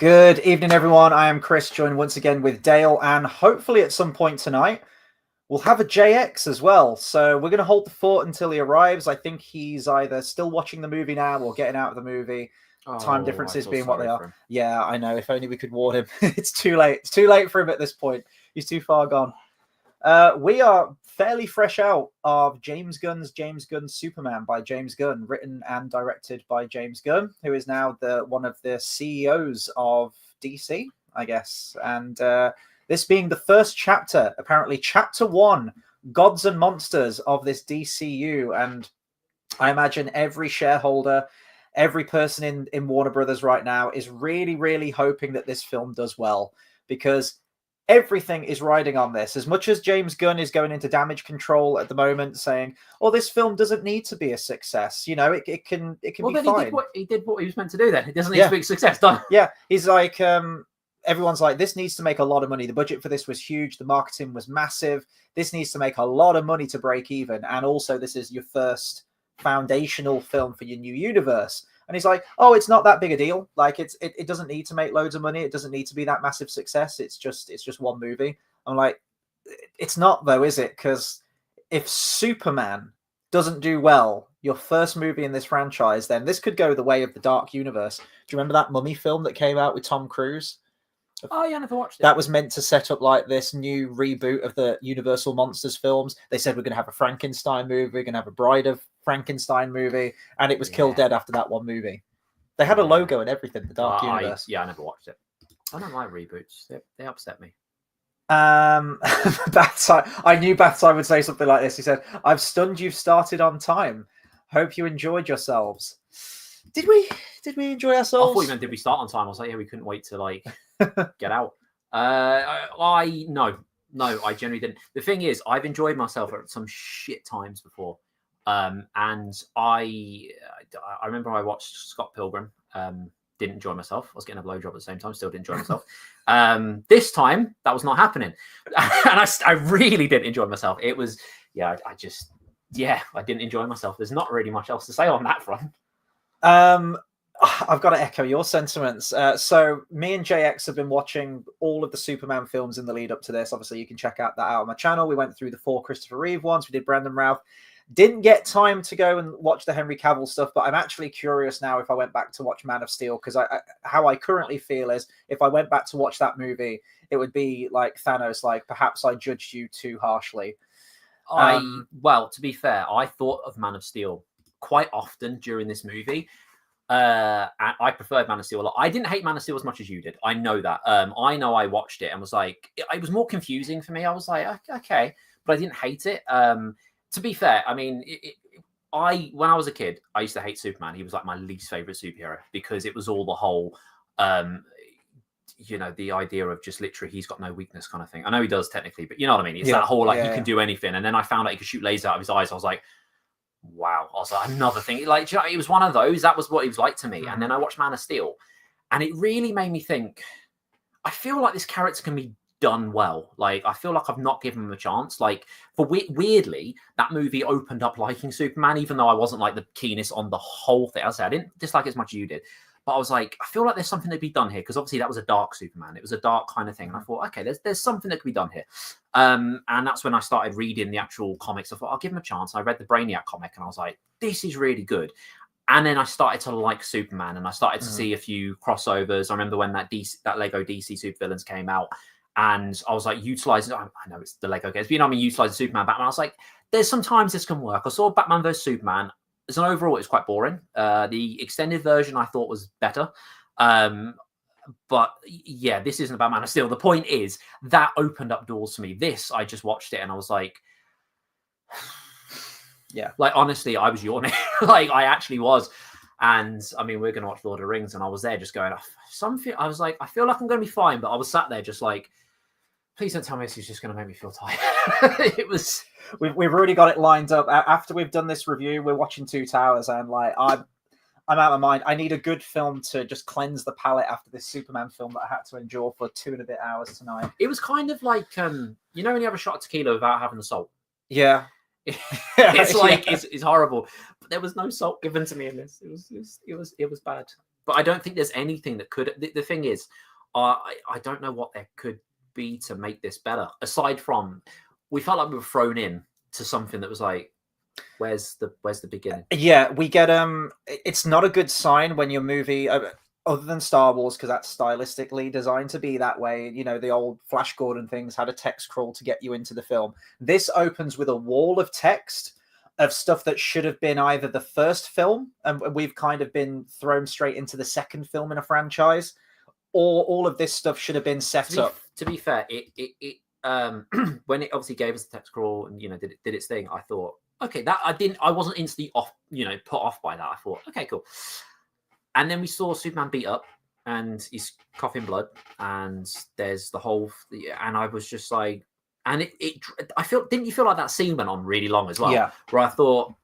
Good evening, everyone. I am Chris, joined once again with Dale, and hopefully at some point tonight, we'll have a JX as well. So we're going to hold the fort until he arrives. I think he's either still watching the movie now or getting out of the movie. Time differences being what they are. Yeah, I know. If only we could warn him. It's too late. It's too late for him at this point. He's too far gone. We are fairly fresh out of James Gunn's Superman by James Gunn, written and directed by James Gunn, who is now one of the CEOs of DC, I guess. And this being the first chapter, apparently chapter 1, Gods and Monsters of this DCU. And I imagine every shareholder, every person in Warner Brothers right now is really, really hoping that this film does well, because everything is riding on this. As much as James Gunn is going into damage control at the moment, saying, "Oh, this film doesn't need to be a success. You know, it can be fine." He did what he was meant to do. Then it doesn't need to be a success. Done. Yeah, he's like, everyone's like, "This needs to make a lot of money. The budget for this was huge. The marketing was massive. This needs to make a lot of money to break even. And also, this is your first foundational film for your new universe." And he's like, "Oh, it's not that big a deal. Like, it doesn't need to make loads of money. It doesn't need to be that massive success. It's just one movie." I'm like, it's not though, is it? Because if Superman doesn't do well, your first movie in this franchise, then this could go the way of the Dark Universe. Do you remember that Mummy film that came out with Tom Cruise? Oh, yeah, I never watched it. That was meant to set up like this new reboot of the Universal Monsters films. They said we're going to have a Frankenstein movie, we're going to have a Bride of Frankenstein movie, and it was killed dead after that one movie. They had a logo and everything, the Dark Universe. I never watched it. I don't like reboots. They upset me. Bathside, I knew Bathside would say something like this. He said, "I've stunned you've started on time. Hope you enjoyed yourselves." Did we enjoy ourselves? I thought you meant, did we start on time? I was like, yeah, we couldn't wait to like get out. No, I generally didn't. The thing is, I've enjoyed myself at some shit times before. And I remember I watched Scott Pilgrim. Didn't enjoy myself. I was getting a blowjob at the same time. Still didn't enjoy myself. This time that was not happening, and I really didn't enjoy myself. It was I didn't enjoy myself. There's not really much else to say on that front. I've got to echo your sentiments. So me and JX have been watching all of the Superman films in the lead up to this. Obviously, you can check out that out on my channel. We went through the 4 Christopher Reeve ones. We did Brandon Routh. Didn't get time to go and watch the Henry Cavill stuff, but I'm actually curious now if I went back to watch Man of Steel, because how I currently feel is if I went back to watch that movie, it would be like Thanos, like, perhaps I judged you too harshly. Well, to be fair, I thought of Man of Steel quite often during this movie. I preferred Man of Steel a lot. I didn't hate Man of Steel as much as you did. I know that. I know I watched it and was like, it was more confusing for me. I was like, okay, but I didn't hate it. To be fair, I mean, when I was a kid, I used to hate Superman. He was like my least favorite superhero because it was all the whole, the idea of just literally he's got no weakness kind of thing. I know he does technically, but you know what I mean? It's that whole he can do anything. And then I found out he could shoot lasers out of his eyes. I was like, wow. I was like, another thing. Like, it was one of those. That was what he was like to me. And then I watched Man of Steel, and it really made me think, I feel like this character can be done well. Like, I feel like I've not given him a chance. Like, weirdly, that movie opened up liking Superman, even though I wasn't like the keenest on the whole thing. I didn't dislike it as much as you did, but I was like, I feel like there's something to be done here, because obviously that was a dark Superman. It was a dark kind of thing, and I thought, okay, there's something that could be done here. And that's when I started reading the actual comics. I thought, I'll give him a chance. I read the Brainiac comic, and I was like, this is really good. And then I started to like Superman, and I started to see a few crossovers. I remember when that Lego DC supervillains came out, and I was like, utilizing, I know it's the Lego games, but utilizing Superman, Batman. I was like, there's sometimes this can work. I saw Batman vs Superman. As an overall, it's quite boring. The extended version I thought was better. But yeah, this isn't about Man of Steel. The point is that opened up doors for me. This, I just watched it and I was like, yeah, like, honestly, I was yawning. Like, I actually was. And I mean, we're going to watch Lord of the Rings, and I was there just going, I was like, I feel like I'm going to be fine. But I was sat there just like, please don't tell me this is just going to make me feel tired. It was. We've already got it lined up. After we've done this review, we're watching Two Towers, and like, I'm out of my mind. I need a good film to just cleanse the palate after this Superman film that I had to endure for 2 and a bit hours tonight. It was kind of like, when you have a shot of tequila without having the salt. Yeah. It's like, it's horrible. But there was no salt given to me in this. It was bad. But I don't think there's anything that could. The thing is, I don't know what there could be to make this better. Aside from, we felt like we were thrown in to something that was like, where's the beginning? Yeah, we get it's not a good sign when your movie, other than Star Wars, because that's stylistically designed to be that way. You know, the old Flash Gordon things had a text crawl to get you into the film. This opens with a wall of text of stuff that should have been either the first film, and we've kind of been thrown straight into the second film in a franchise, or all of this stuff should have been set up. To be fair, it when it obviously gave us the text crawl and did its thing, I thought, okay, that I wasn't instantly off, put off by that. I thought, okay, cool. And then we saw Superman beat up and he's coughing blood, and there's the whole, and I was just like, and didn't you feel like that scene went on really long as well? Yeah. Where I thought,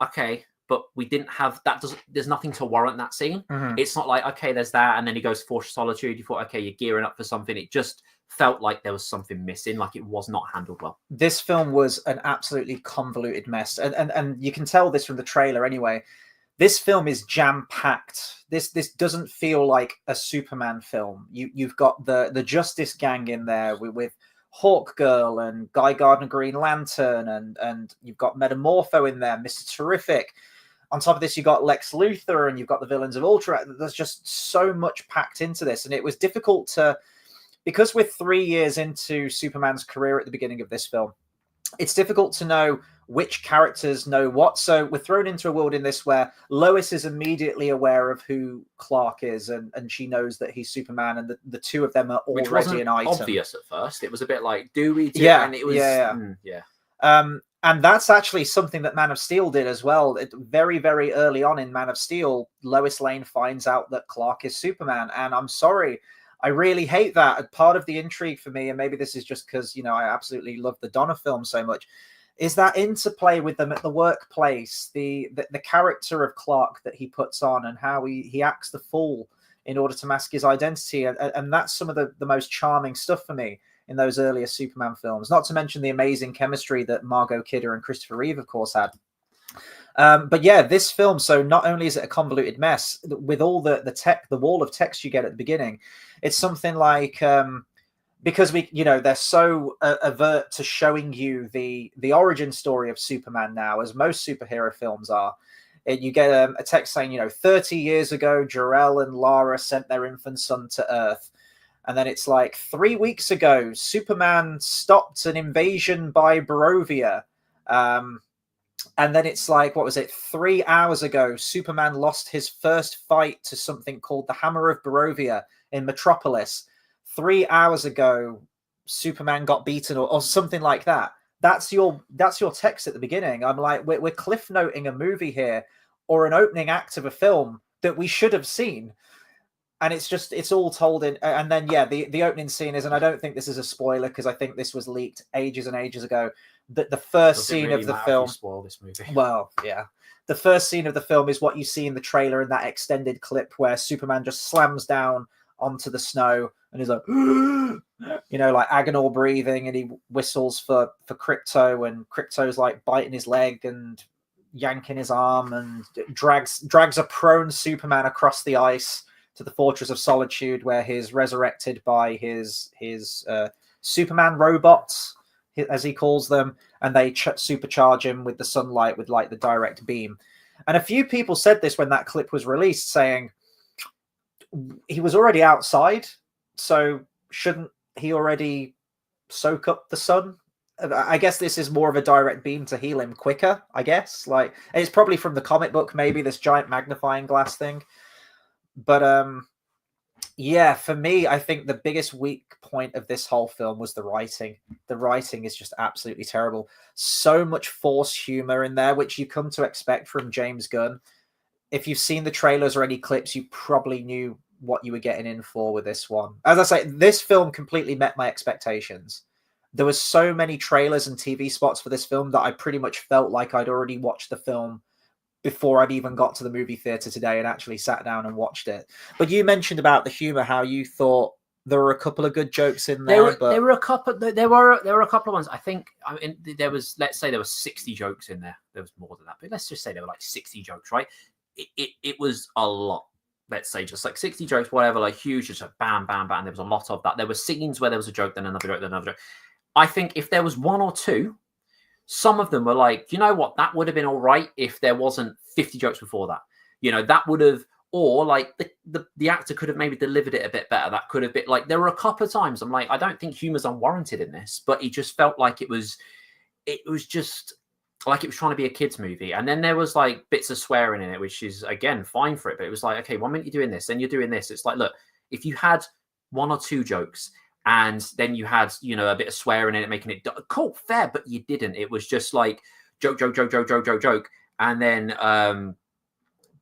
okay, but we didn't have that. There's nothing to warrant that scene. Mm-hmm. It's not like, okay, there's that, and then he goes Force of Solitude. You thought, okay, you're gearing up for something. It just felt like there was something missing, like it was not handled well. This film was an absolutely convoluted mess, and you can tell this from the trailer anyway. This film is jam-packed. This doesn't feel like a Superman film. You've got the Justice Gang in there with Hawk Girl and Guy Gardner Green Lantern, and you've got Metamorpho in there, Mr. Terrific. On top of this, you've got Lex Luthor, and you've got the villains of Ultra. There's just so much packed into this, and it was difficult to, because we're 3 years into Superman's career at the beginning of this film, it's difficult to know which characters know what. So we're thrown into a world in this where Lois is immediately aware of who Clark is, and she knows that he's Superman, and the two of them are already an item. Obvious at first. It was a bit like, do we? Yeah, and it was, yeah. And that's actually something that Man of Steel did as well. Very, very early on in Man of Steel, Lois Lane finds out that Clark is Superman, and I'm sorry, I really hate that. Part of the intrigue for me, and maybe this is just because, I absolutely love the Donna film so much, is that interplay with them at the workplace, the character of Clark that he puts on, and how he acts the fool in order to mask his identity. And that's some of the most charming stuff for me in those earlier Superman films, not to mention the amazing chemistry that Margot Kidder and Christopher Reeve, of course, had. But yeah, this film, so not only is it a convoluted mess, with all the wall of text you get at the beginning, it's something like, because they're so avert to showing you the origin story of Superman now, as most superhero films are. You get a text saying, 30 years ago, Jor-El and Lara sent their infant son to Earth. And then it's like 3 weeks ago, Superman stopped an invasion by Barovia. And then it's like, 3 hours ago, Superman lost his first fight to something called the Hammer of Barovia in Metropolis. 3 hours ago, Superman got beaten, or something like that. That's your text at the beginning. I'm like, we're cliff noting a movie here, or an opening act of a film that we should have seen. And it's all told in, and then the opening scene is, and I don't think this is a spoiler because I think this was leaked ages and ages ago, that the first scene of the film. Spoil this movie. Well, yeah, the first scene of the film is what you see in the trailer in that extended clip where Superman just slams down onto the snow and is like, like agonal breathing, and he whistles for Crypto, and Crypto's like biting his leg and yanking his arm, and drags a prone Superman across the ice to the Fortress of Solitude, where he's resurrected by his Superman robots, as he calls them, and they supercharge him with the sunlight, with like the direct beam. And a few people said this when that clip was released, saying he was already outside, so shouldn't he already soak up the sun? I guess this is more of a direct beam to heal him quicker, I guess. Like, it's probably from the comic book, maybe, this giant magnifying glass thing. But for me, I think the biggest weak point of this whole film was the writing. The writing is just absolutely terrible. So much forced humor in there, which you come to expect from James Gunn. If you've seen the trailers or any clips, you probably knew what you were getting in for with this one. As I say, this film completely met my expectations. There was so many trailers and TV spots for this film that I pretty much felt like I'd already watched the film before I'd even got to the movie theater today and actually sat down and watched it. But you mentioned about the humor, how you thought there were a couple of good jokes in there. There were a couple of ones. I think, there was, let's say there were 60 jokes in there. There was more than that, but let's just say there were like 60 jokes, right? It was a lot. let's say just like 60 jokes, whatever, like huge, just like bam, bam, bam. There was a lot of that. There were scenes where there was a joke, then another joke, then another joke. I think if there was one or two, some of them were like, you know what, that would have been all right if there wasn't 50 jokes before that. You know, that would have, or like the actor could have maybe delivered it a bit better. That could have been like, there were a couple of times I'm like, I don't think humor's unwarranted in this, but it just felt like it was just like it was trying to be a kid's movie. And then there was like bits of swearing in it, which is again fine for it, but it was like, okay, 1 minute you're doing this, then you're doing this. It's like, look, if you had one or two jokes and then you had, you know, a bit of swearing in it, making it cool, fair, but you didn't. It was just like joke, joke, joke, joke, joke, joke, joke. And then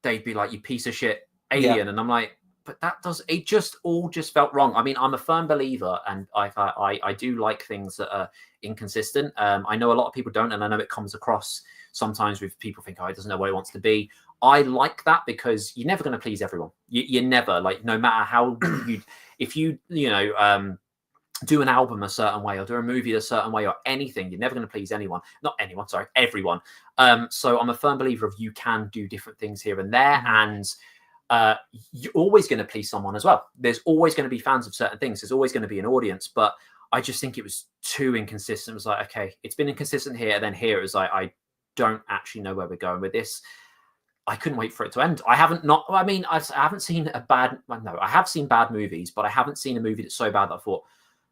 they'd be like, you piece of shit alien. Yeah. And I'm like, but that does, it just all just felt wrong. I mean, I'm a firm believer and I do like things that are inconsistent. I know a lot of people don't, and I know it comes across sometimes with people think, oh, he doesn't know what he wants to be. I like that because you're never going to please everyone. You're never, like, no matter how you, if you know, do an album a certain way or do a movie a certain way or anything, you're never going to please anyone. Not anyone, sorry, everyone. So I'm a firm believer of you can do different things here and there, and you're always going to please someone as well. There's always going to be fans of certain things. There's always going to be an audience, but I just think it was too inconsistent. It was like, okay, it's been inconsistent here, and then here it was like, I don't actually know where we're going with this. I couldn't wait for it to end. I haven't seen a bad, no, I have seen bad movies, but I haven't seen a movie that's so bad that I thought,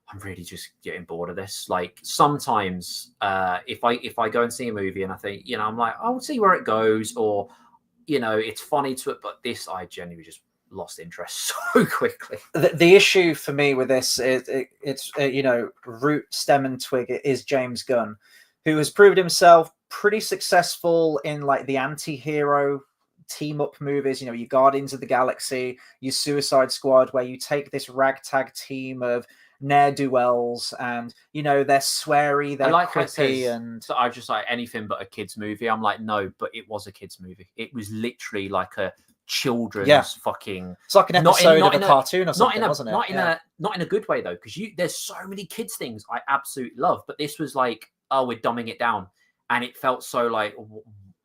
I'm really just getting bored of this. Like sometimes if I go and see a movie and I think, you know, I'm like, I'll see where it goes, or, you know, it's funny to it, but this, I genuinely just lost interest so quickly. The issue for me with this is it's you know, root, stem and twig, it is James Gunn, who has proved himself pretty successful in like the anti-hero team up movies, you know, your Guardians of the Galaxy, your Suicide Squad, where you take this ragtag team of ne'er-do-wells and, you know, they're sweary, they're like quippy, and so I just like anything but a kids movie. I'm like, no, but it was a kids movie. It was literally like a children's fucking, it's like an episode of a cartoon or something, wasn't it? Not in a good way though, because there's so many kids things I absolutely love, but this was like, oh, we're dumbing it down, and it felt so like,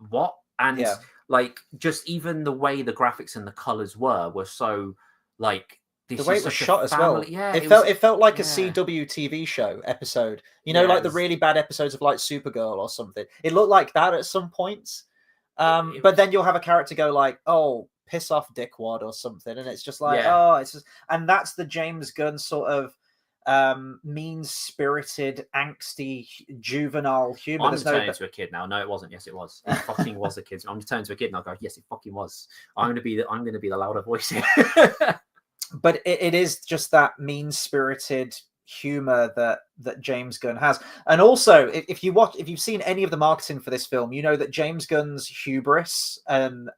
what? And like just even the way the graphics and the colors were so like, the way it was shot as well. Yeah, it felt like a CW TV show episode. You know, like the really bad episodes of like Supergirl or something. It looked like that at some points. But then you'll have a character go like, "Oh, piss off, dickwad," or something, and it's just like, oh, it's just, and that's the James Gunn sort of mean-spirited, angsty, juvenile humor. I'm turning into a kid now. No, it wasn't. Yes, it was. It fucking was a kid. I'm just turning to a kid and I'll go, yes, it fucking was. I'm gonna be the louder voice here. But it is just that mean-spirited humor that James Gunn has. And also, if you've seen any of the marketing for this film, you know that James Gunn's hubris and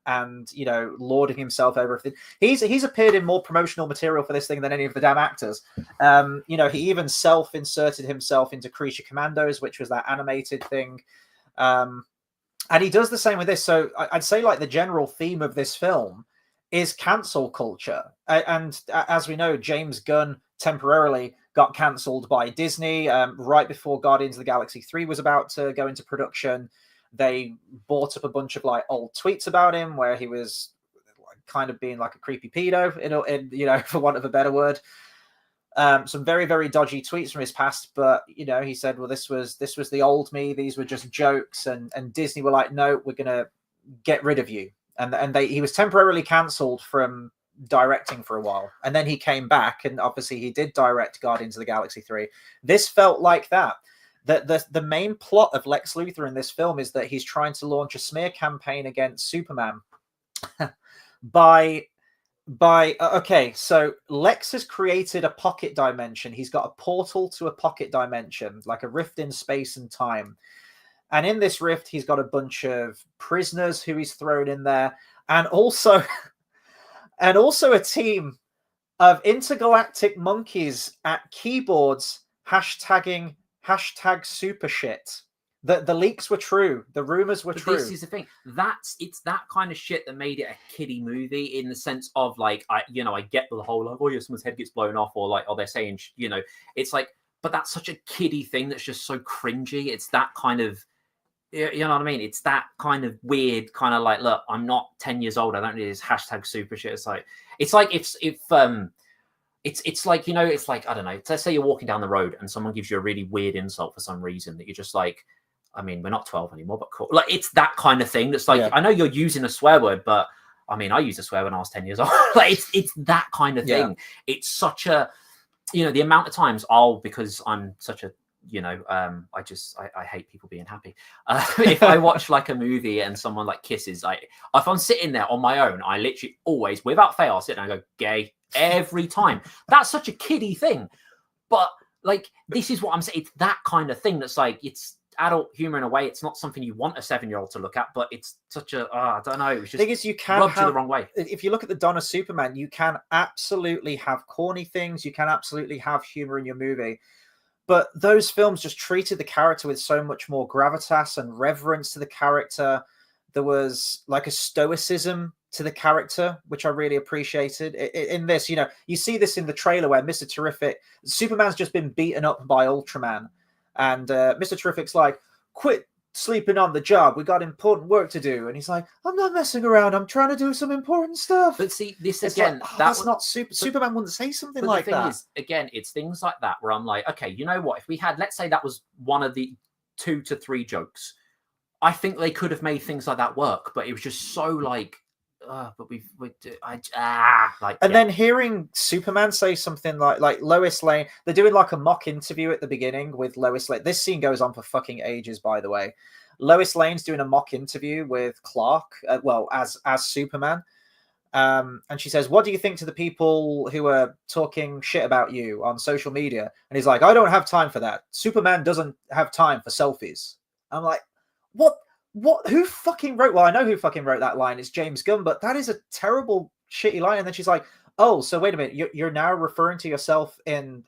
you know, lording himself over everything. He's appeared in more promotional material for this thing than any of the damn actors. You know, he even self-inserted himself into Creature Commandos, which was that animated thing. And he does the same with this. So I'd say like the general theme of this film is cancel culture. And as we know, James Gunn temporarily got cancelled by Disney right before Guardians of the Galaxy 3 was about to go into production. They bought up a bunch of like old tweets about him where he was kind of being like a creepy pedo, in you know, for want of a better word. Some very, very dodgy tweets from his past, but you know, he said, well, this was the old me, these were just jokes, and Disney were like, no, we're gonna get rid of you. And he was temporarily cancelled from directing for a while, and then he came back, and obviously he did direct Guardians of the Galaxy 3. This felt like that. The main plot of Lex Luthor in this film is that he's trying to launch a smear campaign against Superman okay, so Lex has created a pocket dimension. He's got a portal to a pocket dimension, like a rift in space and time. And in this rift, he's got a bunch of prisoners who he's thrown in there, and also a team of intergalactic monkeys at keyboards hashtagging super shit. The leaks were true. The rumors were true. This is the thing. It's that kind of shit that made it a kiddie movie, in the sense of like, I get the whole like, oh yeah, someone's head gets blown off, or like, oh, they're saying, you know, it's like, but that's such a kiddie thing that's just so cringy. It's that kind of You know what I mean? It's that kind of weird, kind of like, look, I'm not 10 years old. I don't need this hashtag super shit. It's like it's like if it's like, you know, it's like, I don't know, let's say you're walking down the road and someone gives you a really weird insult for some reason that you're just like, I mean, we're not 12 anymore, but cool. Like, it's that kind of thing that's like, I know you're using a swear word, but I mean, I used a swear when I was 10 years old. Like, it's that kind of thing. It's such a, you know, the amount of times because I'm such a, you know, I hate people being happy. If I watch like a movie and someone like kisses, if I'm sitting there on my own, I literally always, without fail, I'll sit down and go, gay, every time. That's such a kiddie thing. But like, this is what I'm saying. It's that kind of thing that's like, it's adult humor in a way. It's not something you want a 7-year-old to look at, but it's such a, I don't know. It's just thing is, you can rubbed you the wrong way. If you look at the Donna Superman, you can absolutely have corny things. You can absolutely have humor in your movie. But those films just treated the character with so much more gravitas and reverence to the character. There was like a stoicism to the character, which I really appreciated. In this, you know, you see this in the trailer where Mr. Terrific, Superman's just been beaten up by Ultraman. And Mr. Terrific's like, quit sleeping on the job. We got important work to do. And he's like, I'm not messing around. I'm trying to do some important stuff. But see, this it's again, like, that's not Superman wouldn't say something like that. The thing is, again, it's things like that where I'm like, okay, you know what? If we had, let's say that was one of the 2 to 3 jokes, I think they could have made things like that work. But it was just so like, then hearing Superman say something like Lois Lane, they're doing like a mock interview at the beginning with Lois Lane. This scene goes on for fucking ages, by the way. Lois Lane's doing a mock interview with Clark, as Superman, and she says, "What do you think to the people who are talking shit about you on social media?" And he's like, "I don't have time for that. Superman doesn't have time for selfies." I'm like, what? Who fucking wrote? Well, I know who fucking wrote that line. It's James Gunn, but that is a terrible, shitty line. And then she's like, "Oh, so wait a minute, you're now referring to yourself in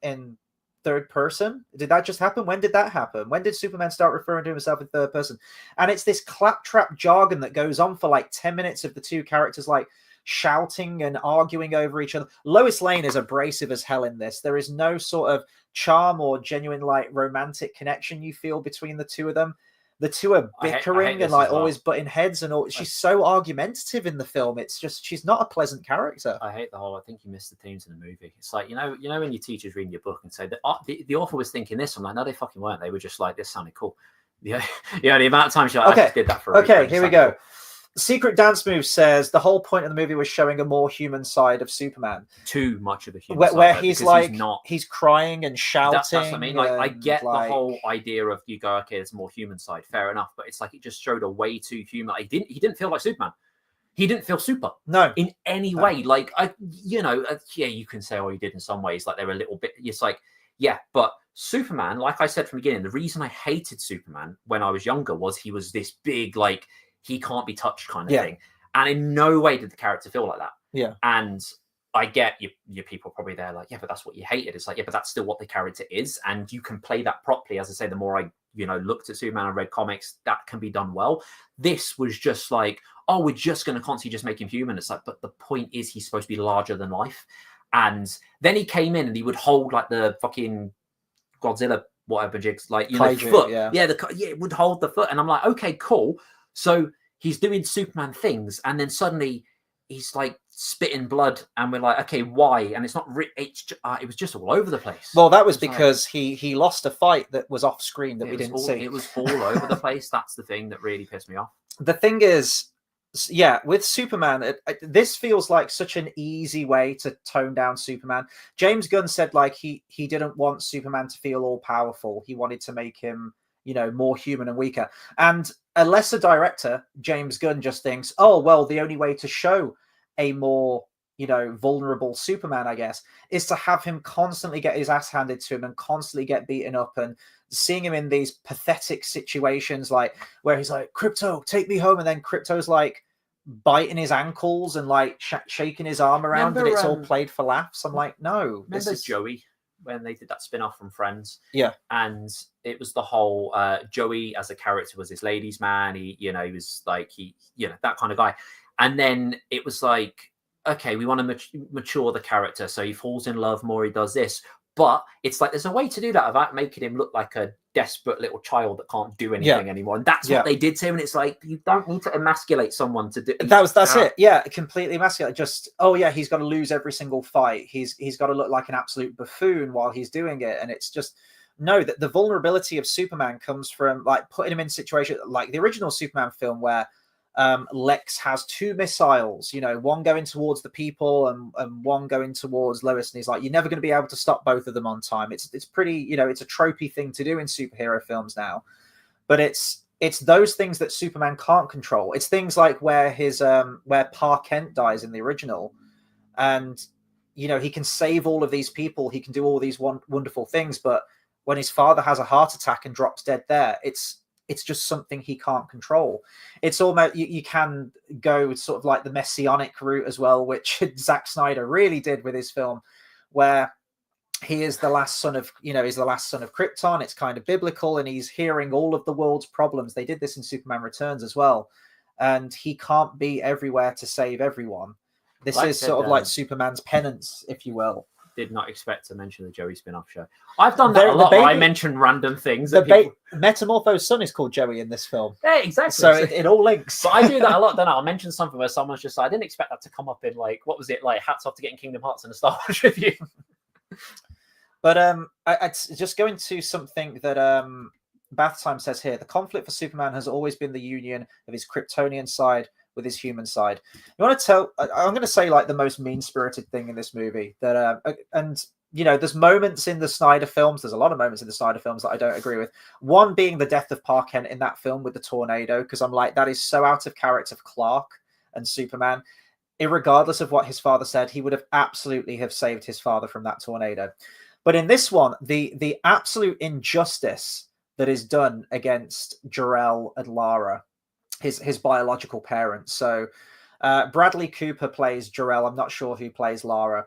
third person? Did that just happen? When did that happen? When did Superman start referring to himself in third person?" And it's this claptrap jargon that goes on for like 10 minutes of the two characters like shouting and arguing over each other. Lois Lane is abrasive as hell in this. There is no sort of charm or genuine like romantic connection you feel between the two of them. The two are bickering and like always butting heads, and all. She's so argumentative in the film. It's just, she's not a pleasant character. I hate the whole, I think you missed the themes in the movie. It's like, you know when your teacher's reading your book and say that the author was thinking this. I'm like, no, they fucking weren't. They were just like, this sounded cool. Yeah, the amount of times she like, I just did that for a okay, here we go. Cool. Secret Dance Move says the whole point of the movie was showing a more human side of Superman. Too much of a human side. Where he's like, he's crying and shouting. That's what I mean. Like, I get the whole idea of you go, okay, there's a more human side. Fair enough. But it's like, it just showed a way too human. He didn't feel like Superman. He didn't feel super. No. In any way. Like, yeah, you can say, oh, he did in some ways. Like, they're a little bit, it's like, yeah, but Superman, like I said from the beginning, the reason I hated Superman when I was younger was he was this big, like, he can't be touched kind of thing. And in no way did the character feel like that. Yeah. And I get your people probably there like, yeah, but that's what you hated. It's like, yeah, but that's still what the character is. And you can play that properly. As I say, the more I, looked at Superman and read comics, that can be done well. This was just like, oh, we're just going to constantly just make him human. It's like, but the point is he's supposed to be larger than life. And then he came in and he would hold like the fucking Godzilla, whatever jigs, like, Kaiju, foot. Yeah, it would hold the foot. And I'm like, okay, cool. So he's doing Superman things, and then suddenly he's like spitting blood, and we're like, okay, why? And it's not. It was just all over the place. Well, that was because he lost a fight that was off screen that we didn't see. It was all over the place. That's the thing that really pissed me off. The thing is, yeah, with Superman, this feels like such an easy way to tone down Superman. James Gunn said like he didn't want Superman to feel all powerful. He wanted to make him, more human and weaker. And a lesser director, James Gunn, just thinks, oh, well, the only way to show a more, vulnerable Superman, I guess, is to have him constantly get his ass handed to him and constantly get beaten up, and seeing him in these pathetic situations, like where he's like, Krypto, take me home. And then Krypto's like biting his ankles and like shaking his arm around, and it's all played for laughs. I'm like, no. Remember Joey? When they did that spin-off from Friends, and it was the whole Joey as a character was this ladies' man. He was like that kind of guy, and then it was like, okay, we want to mature the character, so he falls in love more. He does this, But it's like there's a way to do that without making him look like a desperate little child that can't do anything anymore. And that's what they did to him. And it's like, you don't need to emasculate someone to do that's it. Yeah, completely emasculate. Just, oh yeah, he's got to lose every single fight. He's got to look like an absolute buffoon while he's doing it. And it's just, no, that the vulnerability of Superman comes from like putting him in situations like the original Superman film where Lex has 2 missiles, you know, one going towards the people and one going towards Lois, and he's like, you're never going to be able to stop both of them on time. It's pretty, you know, it's a tropey thing to do in superhero films now, but it's those things that Superman can't control. It's things like where Pa Kent dies in the original, and you know, he can save all of these people, he can do all these wonderful things, but when his father has a heart attack and drops dead there, it's just something he can't control. It's almost, you can go sort of like the messianic route as well, which Zack Snyder really did with his film, where he is the last son of, you know, he's the last son of Krypton. It's kind of biblical, and he's hearing all of the world's problems. They did this in Superman Returns as well. And he can't be everywhere to save everyone. This is sort of like Superman's penance, if you will. Did not expect to mention the Joey spin-off show. I've done that a lot, where I mention random things. Metamorpho's son is called Joey in this film. Yeah, exactly. So it all links. But I do that a lot, don't I? I'll mention something where someone's just like, I didn't expect that to come up in, like, what was it? Like, hats off to getting Kingdom Hearts in a Star Wars review. But I just going to something that Bath Time says here. The conflict for Superman has always been the union of his Kryptonian side with his human side. You want to tell? I'm going to say like the most mean-spirited thing in this movie that, and you know, there's moments in the Snyder films. There's a lot of moments in the Snyder films that I don't agree with. One being the death of Pa Kent in that film with the tornado, because I'm like, that is so out of character for Clark and Superman. Irregardless of what his father said, he would have absolutely have saved his father from that tornado. But in this one, the absolute injustice that is done against Jor-El and Lara, his biological parents. So Bradley Cooper plays Jor-El. I'm not sure who plays Lara.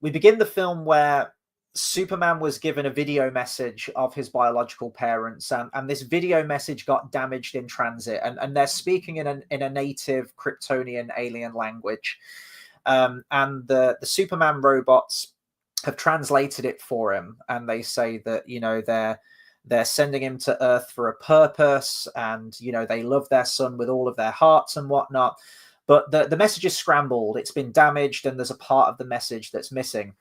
We begin the film where Superman was given a video message of his biological parents, and this video message got damaged in transit, and they're speaking in a native Kryptonian alien language, and the Superman robots have translated it for him, and they say that, you know, they're sending him to Earth for a purpose, and, you know, they love their son with all of their hearts and whatnot. But the message is scrambled. It's been damaged, and there's a part of the message that's missing.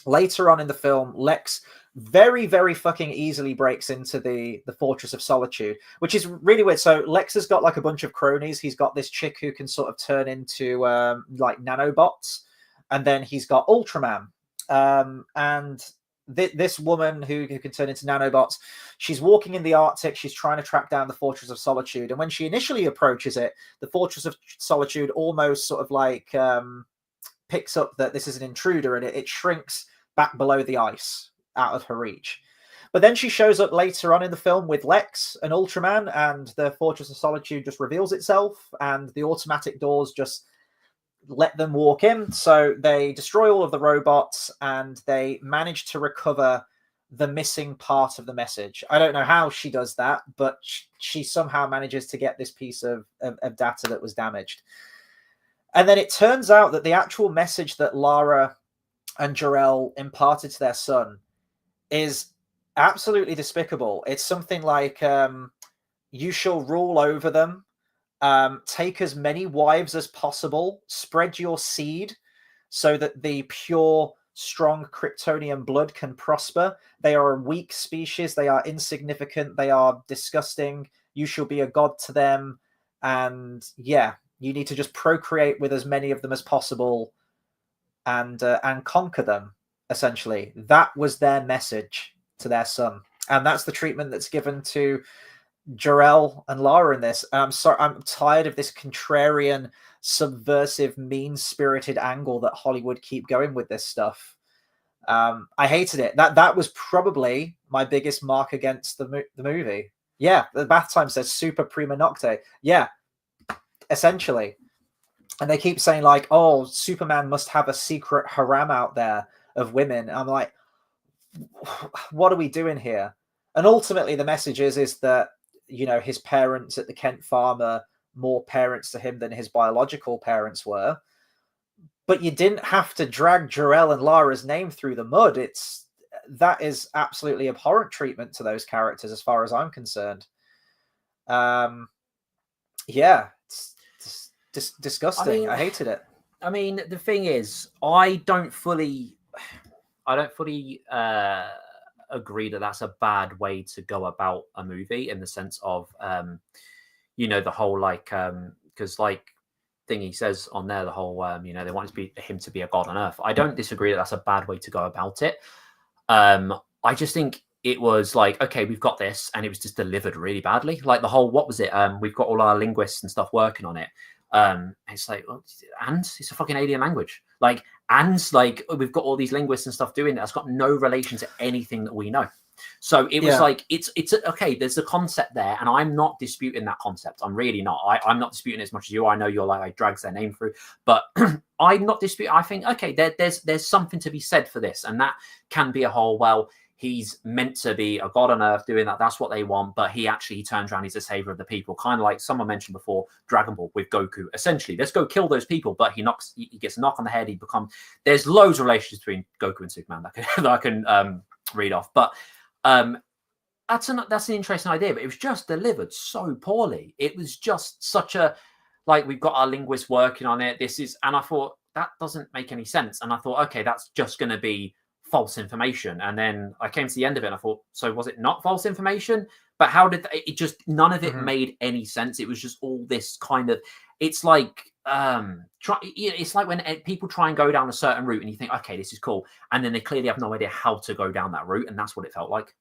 Later on in the film, Lex very, very fucking easily breaks into the Fortress of Solitude, which is really weird. So Lex has got like a bunch of cronies. He's got this chick who can sort of turn into like nanobots, and then he's got Ultraman. And this woman who can turn into nanobots, she's walking in the Arctic. She's trying to track down the Fortress of Solitude. And when she initially approaches it, the Fortress of Solitude almost sort of like picks up that this is an intruder, and it shrinks back below the ice out of her reach. But then she shows up later on in the film with Lex and Ultraman, and the Fortress of Solitude just reveals itself, and the automatic doors just let them walk in. So they destroy all of the robots, and they manage to recover the missing part of the message. I don't know how she does that, but she somehow manages to get this piece of data that was damaged. And then it turns out that the actual message that Lara and Jor-El imparted to their son is absolutely despicable. It's something like, you shall rule over them, take as many wives as possible, spread your seed so that the pure, strong Kryptonian blood can prosper. They are a weak species. They are insignificant. They are disgusting. You shall be a god to them. And yeah, you need to just procreate with as many of them as possible and conquer them, essentially. That was their message to their son. And that's the treatment that's given to Jor-El and Lara in this. I'm tired of this contrarian, subversive, mean-spirited angle that Hollywood keep going with this stuff. I hated it. That was probably my biggest mark against the movie. Yeah, the Bath Time says super prima nocte. Yeah, essentially. And they keep saying like, oh, Superman must have a secret harem out there of women. I'm like, what are we doing here? And ultimately the message is that, you know, his parents at the Kent farm are more parents to him than his biological parents were. But you didn't have to drag Jor-El and Lara's name through the mud. that is absolutely abhorrent treatment to those characters, as far as I'm concerned. Yeah, it's disgusting. I hated it. I mean, the thing is, I don't fully agree that that's a bad way to go about a movie, in the sense of, the whole because Thingy says on there, the whole they want him to be a god on Earth. I don't disagree that that's a bad way to go about it. I just think it was like, okay, we've got this, and it was just delivered really badly. Like the whole, what was it? We've got all our linguists and stuff working on it. It's like, well, and it's a fucking alien language. Like, and like we've got all these linguists and stuff doing it. That's got no relation to anything that we know. So it was like, it's okay. There's a concept there, and I'm not disputing that concept. I'm really not. I'm not disputing it as much as you. I know you're like, drags their name through, but I'm not disputing. I think, okay, there's something to be said for this, and that can be a whole, well, he's meant to be a god on Earth doing that. That's what they want. But he turns around. He's a savior of the people. Kind of like someone mentioned before, Dragon Ball with Goku. Essentially, let's go kill those people. But he gets a knock on the head. There's loads of relations between Goku and Superman that I can read off. But that's an interesting idea. But it was just delivered so poorly. It was just such a, like, we've got our linguists working on it. And I thought, that doesn't make any sense. And I thought, okay, that's just going to be false information. And then I came to the end of it and I thought, so was it not false information? But how did it just, none of it made any sense. It was just all this kind of, it's like it's like when people try and go down a certain route and you think, okay, this is cool, and then they clearly have no idea how to go down that route, and that's what it felt like.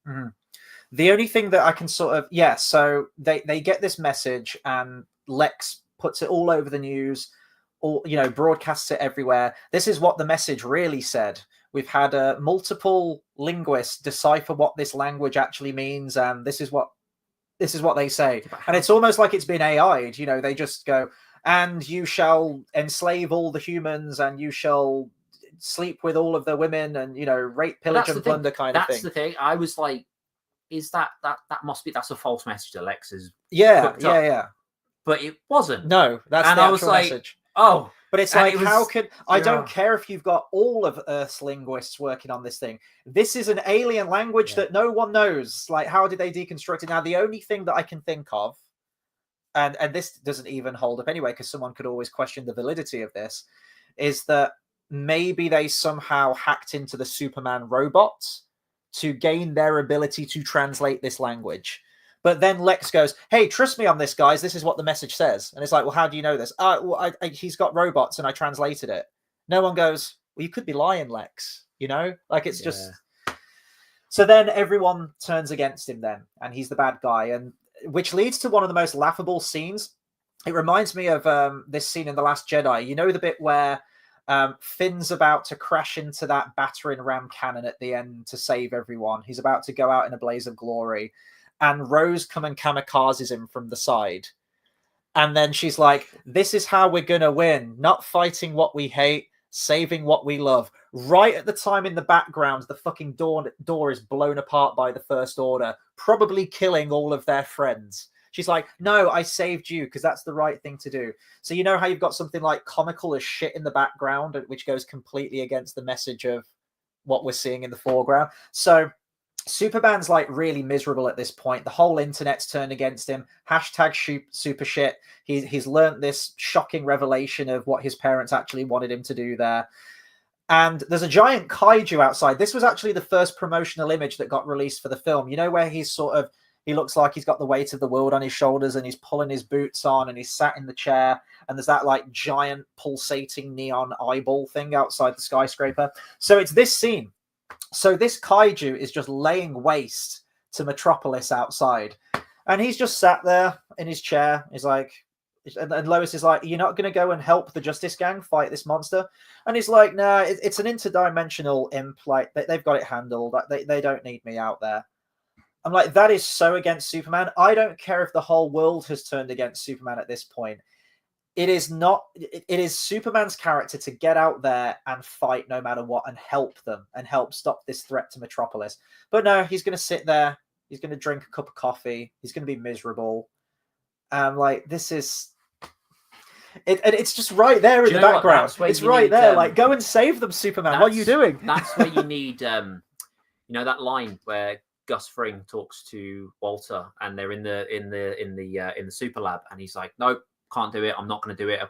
The only thing that I can sort of so they get this message and Lex puts it all over the news, or broadcasts it everywhere. This is what the message really said. We've had multiple linguists decipher what this language actually means, and this is what they say. And it's almost like it's been AI'd. They just go, and you shall enslave all the humans, and you shall sleep with all of the women, and rape, pillage, and plunder kind of thing. That's the thing. I was like, is that's a false message that Lex is but it wasn't. No, that's the actual message. Oh, but it's like, how could I don't care if you've got all of Earth's linguists working on this thing. This is an alien language that no one knows. Like, how did they deconstruct it? Now, the only thing that I can think of, and this doesn't even hold up anyway, because someone could always question the validity of this, is that maybe they somehow hacked into the Superman robots to gain their ability to translate this language. But then Lex goes, hey, trust me on this, guys. This is what the message says. And it's like, well, how do you know this? He's got robots and I translated it. No one goes, well, you could be lying, Lex. Like, it's just... So then everyone turns against him then, and he's the bad guy. And which leads to one of the most laughable scenes. It reminds me of this scene in The Last Jedi. The bit where Finn's about to crash into that battering ram cannon at the end to save everyone. He's about to go out in a blaze of glory. And Rose come and kamikazes him from the side. And then she's like, this is how we're going to win. Not fighting what we hate, saving what we love. Right at the time in the background, the fucking door is blown apart by the First Order, probably killing all of their friends. She's like, no, I saved you because that's the right thing to do. So you know how you've got something like comical as shit in the background, which goes completely against the message of what we're seeing in the foreground. So Superman's like really miserable at this point. The whole internet's turned against him. Hashtag super shit. He's learned this shocking revelation of what his parents actually wanted him to do there. And there's a giant kaiju outside. This was actually the first promotional image that got released for the film. Where he looks like he's got the weight of the world on his shoulders and he's pulling his boots on and he's sat in the chair. And there's that like giant pulsating neon eyeball thing outside the skyscraper. So it's this scene. So this kaiju is just laying waste to Metropolis outside. And he's just sat there in his chair. He's like, and Lois is like, you're not going to go and help the Justice Gang fight this monster? And he's like, nah, it's an interdimensional imp. Like, they've got it handled. They don't need me out there. I'm like, that is so against Superman. I don't care if the whole world has turned against Superman at this point. It is Superman's character to get out there and fight no matter what and help them and help stop this threat to Metropolis. But no, he's going to sit there. He's going to drink a cup of coffee. He's going to be miserable. Like, this is... It's just right there in the background. It's right there. Like, go and save them, Superman. What are you doing? That's where you need... You know that line where Gus Fring talks to Walter, and they're in the super lab, and he's like, "Nope, can't do it. I'm not going to do it."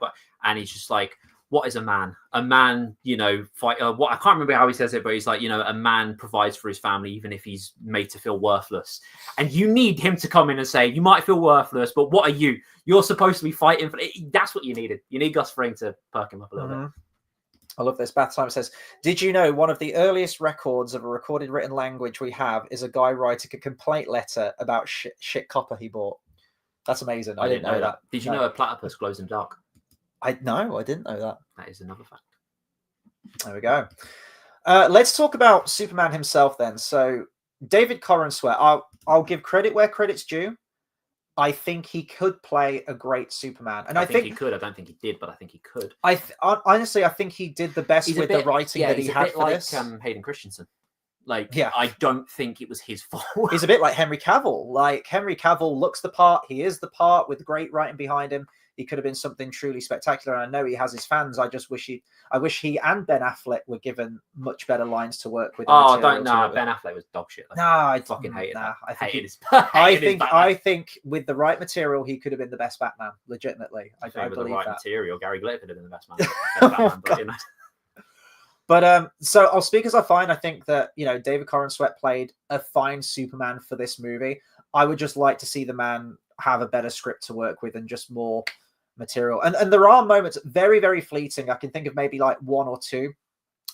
And he's just like, "What is a man? A man, fight. What I can't remember how he says it, but he's like, a man provides for his family, even if he's made to feel worthless." And you need him to come in and say, "You might feel worthless, but what are you? You're supposed to be fighting for." That's what you needed. You need Gus Fring to perk him up a little bit. I love this. Bath Time says, "Did you know one of the earliest records of a recorded written language we have is a guy writing a complaint letter about shit copper he bought?" That's amazing. I didn't know that. Did you know a platypus glows in the dark? No, I didn't know that. That is another fact. There we go. Let's talk about Superman himself then. So David Corenswet, I'll give credit where credit's due. I think he could play a great Superman, and I think he could. I don't think he did, but I think he could. Honestly, I think he did the best with the writing that he had for this. Hayden Christensen. I don't think it was his fault. He's a bit like Henry Cavill. Like, Henry Cavill looks the part. He is the part with great writing behind him. He could have been something truly spectacular. And I know he has his fans. I wish he and Ben Affleck were given much better lines to work with. Oh, Ben Affleck was dog shit. No, I fucking hated that. I think with the right material, he could have been the best Batman. Legitimately, I believe with the right that. material, Gary Glitter could have been the best Batman. But so I'll speak as I find. I think that David Corenswet played a fine Superman for this movie. I would just like to see the man have a better script to work with and just more material. And there are moments, very, very fleeting. I can think of maybe like one or two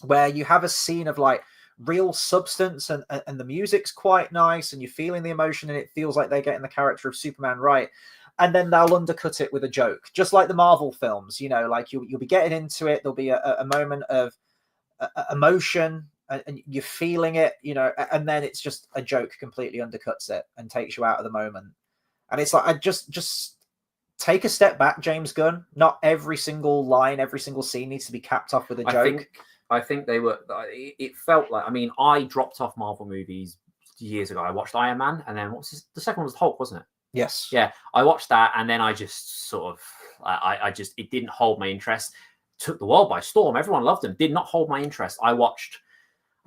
where you have a scene of like real substance and the music's quite nice and you're feeling the emotion and it feels like they're getting the character of Superman right. And then they'll undercut it with a joke, just like the Marvel films. Like you'll be getting into it. There'll be a moment of emotion and you're feeling it, and then it's just a joke completely undercuts it and takes you out of the moment. And it's like, I just take a step back, James Gunn. Not every single line, every single scene needs to be capped off with a joke. I think they were. It felt like. I mean, I dropped off Marvel movies years ago. I watched Iron Man, and then the second one was Hulk, wasn't it? Yes. Yeah, I watched that, and then I just sort of, it didn't hold my interest. Took the world by storm. Everyone loved them. Did not hold my interest. I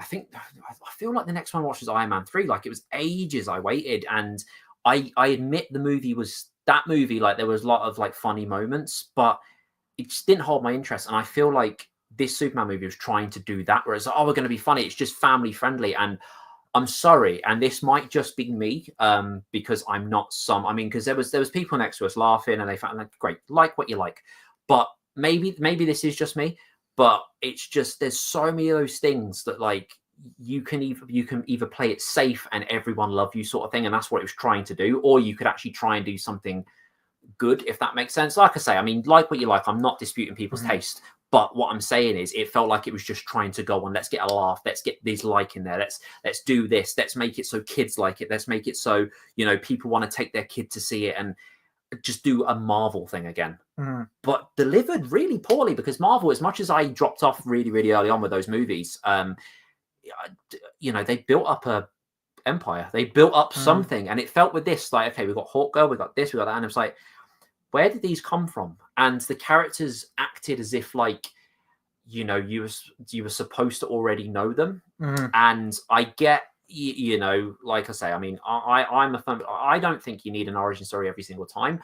feel like the next one I watched was Iron Man 3. Like, it was ages I waited, and I admit the movie was that movie. Like, there was a lot of like funny moments, but it just didn't hold my interest. And I feel like this Superman movie was trying to do that, where it's like, oh, we're going to be funny. It's just family friendly. And I'm sorry, and this might just be me, because I'm not because there was people next to us laughing, and they found like, great, like what you like, but maybe this is just me. But it's just, there's so many of those things that like you can either play it safe and everyone love you sort of thing, and that's what it was trying to do, or you could actually try and do something good, if that makes sense. Like I say, I mean, like what you like. I'm not disputing people's taste, but what I'm saying is, it felt like it was just trying to go on. Let's get a laugh. Let's get these like in there. Let's do this. Let's make it so kids like it. Let's make it so people want to take their kid to see it, and just do a Marvel thing again. But delivered really poorly, because Marvel, as much as I dropped off really, really early on with those movies, they built up a empire. They built up something, and it felt with this like, okay, we've got Hawkgirl, we've got this, we've got that, and it's like, where did these come from? And the characters acted as if like, you were supposed to already know them. And I get, like I say, I mean, I'm a fan. I don't think you need an origin story every single time.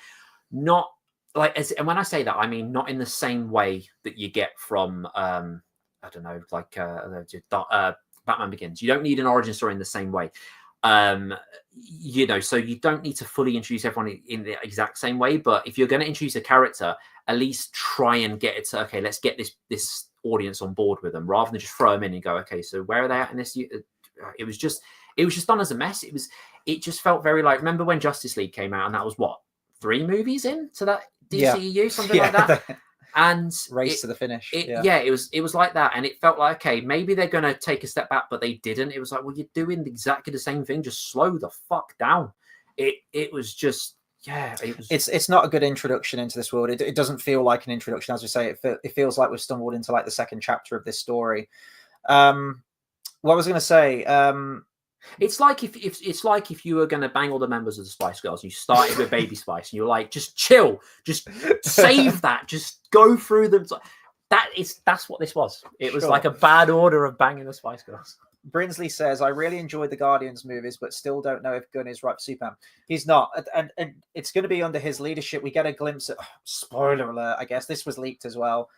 Not like, and when I say that, I mean not in the same way that you get from I don't know, like Batman Begins. You don't need an origin story in the same way. So you don't need to fully introduce everyone in the exact same way. But if you're going to introduce a character, at least try and get it to, okay, let's get this audience on board with them, rather than just throw them in and go, okay, so where are they at in this? It was just done as a mess. It just felt very like, remember when Justice League came out, and that was what, 3 movies into that DCEU, something like that. And race to the finish. It was like that, and it felt like, okay, maybe they're going to take a step back, but they didn't. It was like, well, you're doing exactly the same thing. Just slow the fuck down. It was just, it's not a good introduction into this world. It doesn't feel like an introduction, as we say. It feels like we've stumbled into like the second chapter of this story. What was I going to say? It's like if you were going to bang all the members of the Spice Girls, and you started with Baby Spice, and you're like, just chill, just save that, just go through them. That's what this was. It was like a bad order of banging the Spice Girls. Brinsley says, I really enjoyed the Guardians movies, but still don't know if Gunn is right for Superman. He's not. And it's going to be under his leadership. We get a glimpse of, spoiler alert, I guess. This was leaked as well.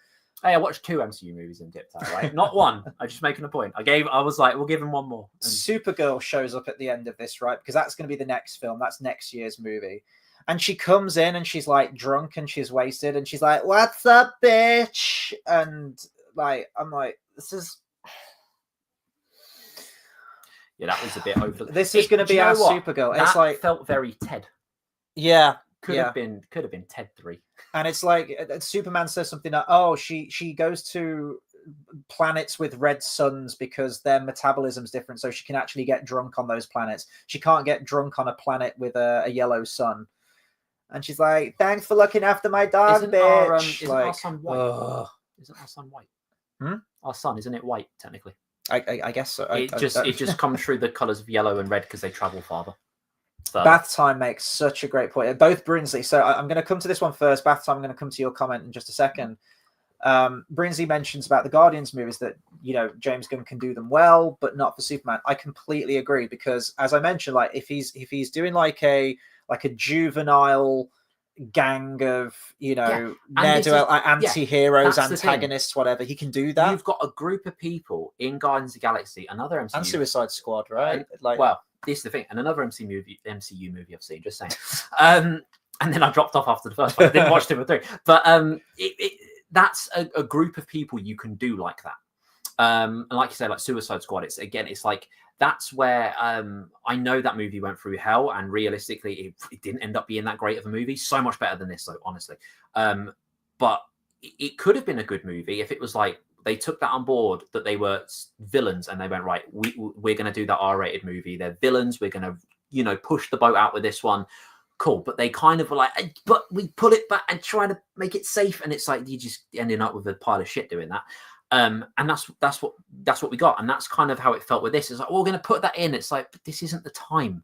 Hey, I watched 2 MCU movies in dipped out, right? Not one. I'm just making a point. I was like, we'll give him one more. And Supergirl shows up at the end of this, right? Because that's going to be the next film. That's next year's movie. And she comes in and she's like drunk and she's wasted. And she's like, what's up, bitch? And like, I'm like, this is... Yeah, that was a bit over. This is going to be our Supergirl. It's like felt very Ted. Yeah, could have been Ted 3. And it's like Superman says something like, "Oh, she goes to planets with red suns because their metabolism's different, so she can actually get drunk on those planets. She can't get drunk on a planet with a yellow sun." And she's like, "Thanks for looking after my dog, bitch." Isn't our son white? Isn't our son white? Our son, isn't it white technically? I guess so. It just comes through the colours of yellow and red because they travel farther. So. Bath Time makes such a great point. Both Brinsley. So I'm going to come to this one first. Bath Time, I'm going to come to your comment in just a second. Brinsley mentions about the Guardians movies that, James Gunn can do them well, but not for Superman. I completely agree because, as I mentioned, like if he's doing like a juvenile gang of anti-heroes, antagonists, whatever, he can do that. You've got a group of people in Guardians of the Galaxy, another MCU, and Suicide Squad, right? This is the thing, and another MCU movie I've seen. Just saying, and then I dropped off after the first one. I didn't watch 2 or 3, but that's a group of people you can do like that. And like you said, like Suicide Squad, it's like that's where I know that movie went through hell, and realistically, it didn't end up being that great of a movie. So much better than this, though, honestly. But it could have been a good movie if it was like they took that on board, that they were villains, and they went, right, we're going to do that R-rated movie. They're villains. We're going to, push the boat out with this one. Cool. But they kind of were like, but we pull it back and try to make it safe. And it's like, you just ending up with a pile of shit doing that. And that's what we got. And that's kind of how it felt with this. It's like, we're going to put that in. It's like, but this isn't the time.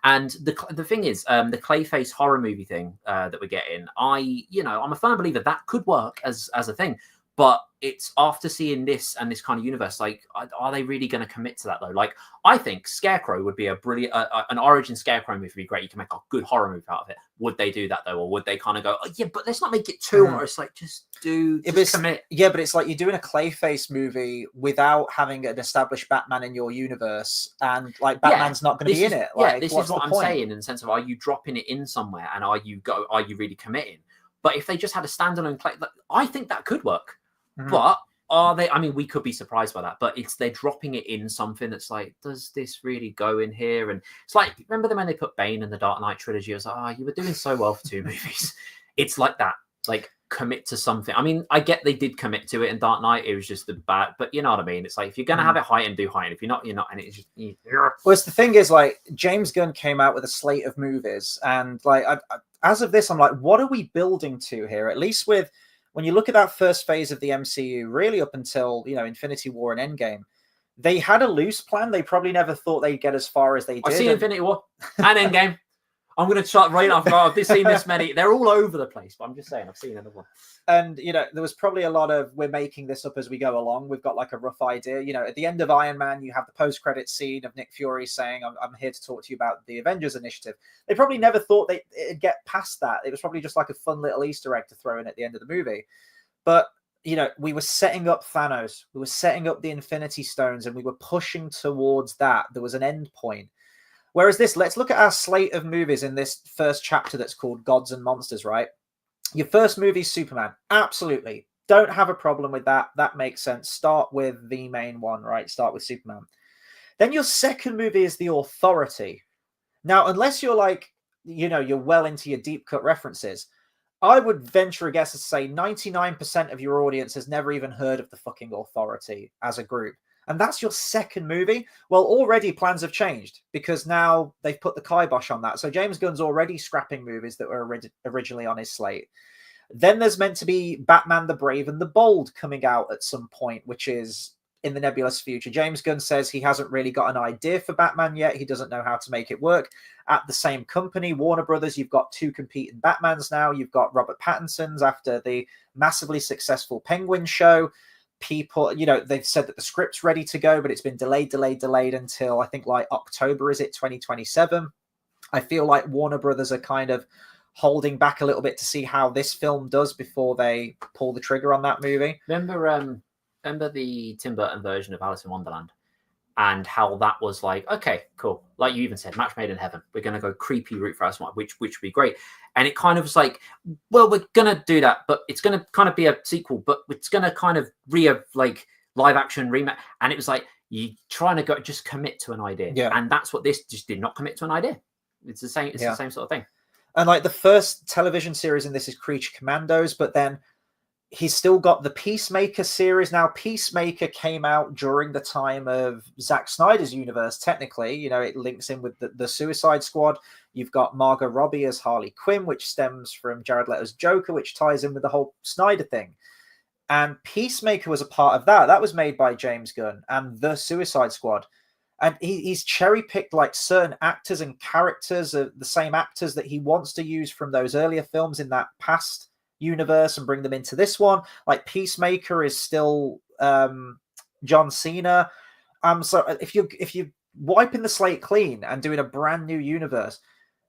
And the thing is, the Clayface horror movie thing that we're getting, I'm a firm believer that could work as a thing. But it's after seeing this and this kind of universe, like, are they really going to commit to that, though? Like, I think Scarecrow would be a brilliant, an origin Scarecrow movie would be great. You can make a good horror movie out of it. Would they do that, though? Or would they kind of go, oh, yeah, but let's not make it too horror. It's like, just commit. Yeah, but it's like you're doing a Clayface movie without having an established Batman in your universe. And, like, Batman's not going to be in it. Like, this is what I'm saying in the sense of, are you dropping it in somewhere? And are you really committing? But if they just had a standalone Clay, I think that could work. But are they? I mean, we could be surprised by that, but they're dropping it in something that's like, does this really go in here? And it's like, remember when they put Bane in the Dark Knight trilogy? I was like, you were doing so well for 2 movies. It's like that. Like, commit to something. I mean, I get they did commit to it in Dark Knight. It was just the bad, but you know what I mean? It's like, if you're going to have it heightened, do heightened. If you're not, you're not. And it's just... Well, it's the thing is, like, James Gunn came out with a slate of movies. And, like, as of this, I'm like, what are we building to here? At least with... When you look at that first phase of the MCU, really up until, Infinity War and Endgame, they had a loose plan. They probably never thought they'd get as far as they did. I've seen Infinity War and Endgame. I'm going to start right off. I've seen this many. They're all over the place, but I'm just saying, I've seen another one. And, there was probably a lot of, we're making this up as we go along. We've got like a rough idea. At the end of Iron Man, you have the post-credit scene of Nick Fury saying, I'm here to talk to you about the Avengers Initiative. They probably never thought it'd get past that. It was probably just like a fun little Easter egg to throw in at the end of the movie. But, we were setting up Thanos. We were setting up the Infinity Stones, and we were pushing towards that. There was an end point. Whereas let's look at our slate of movies in this first chapter that's called Gods and Monsters, right? Your first movie is Superman. Absolutely. Don't have a problem with that. That makes sense. Start with the main one, right? Start with Superman. Then your second movie is The Authority. Now, unless you're like, you're well into your deep cut references, I would venture a guess to say 99% of your audience has never even heard of the fucking Authority as a group. And that's your second movie. Well, already plans have changed because now they've put the kibosh on that. So James Gunn's already scrapping movies that were originally on his slate. Then there's meant to be Batman the Brave and the Bold coming out at some point, which is in the nebulous future. James Gunn says he hasn't really got an idea for Batman yet. He doesn't know how to make it work. At the same company, Warner Brothers, you've got 2 competing Batmans now. You've got Robert Pattinson's after the massively successful Penguin show. people, they've said that the script's ready to go, but it's been delayed until I think like October, is it 2027? I feel like Warner Brothers are kind of holding back a little bit to see how this film does before they pull the trigger on that movie. Remember the Tim Burton version of Alice in Wonderland? And how that was like, okay, cool. Like you even said, match made in heaven. We're going to go creepy route for us, which would be great. And it kind of was like, well, we're going to do that, but it's going to kind of be a sequel, but it's going to kind of like live action remake. And it was like, you trying to just commit to an idea. Yeah. And that's what this just did not commit to an idea. It's the same. It's the same sort of thing. And like the first television series in this is Creature Commandos, but then he's still got the Peacemaker series. Now, Peacemaker came out during the time of Zack Snyder's universe, technically. It links in with the Suicide Squad. You've got Margot Robbie as Harley Quinn, which stems from Jared Leto's Joker, which ties in with the whole Snyder thing. And Peacemaker was a part of that. That was made by James Gunn and the Suicide Squad. And he's cherry-picked like certain actors and characters, the same actors that he wants to use from those earlier films in that past universe and bring them into this one. Like Peacemaker is still John Cena. So if you're wiping the slate clean and doing a brand new universe,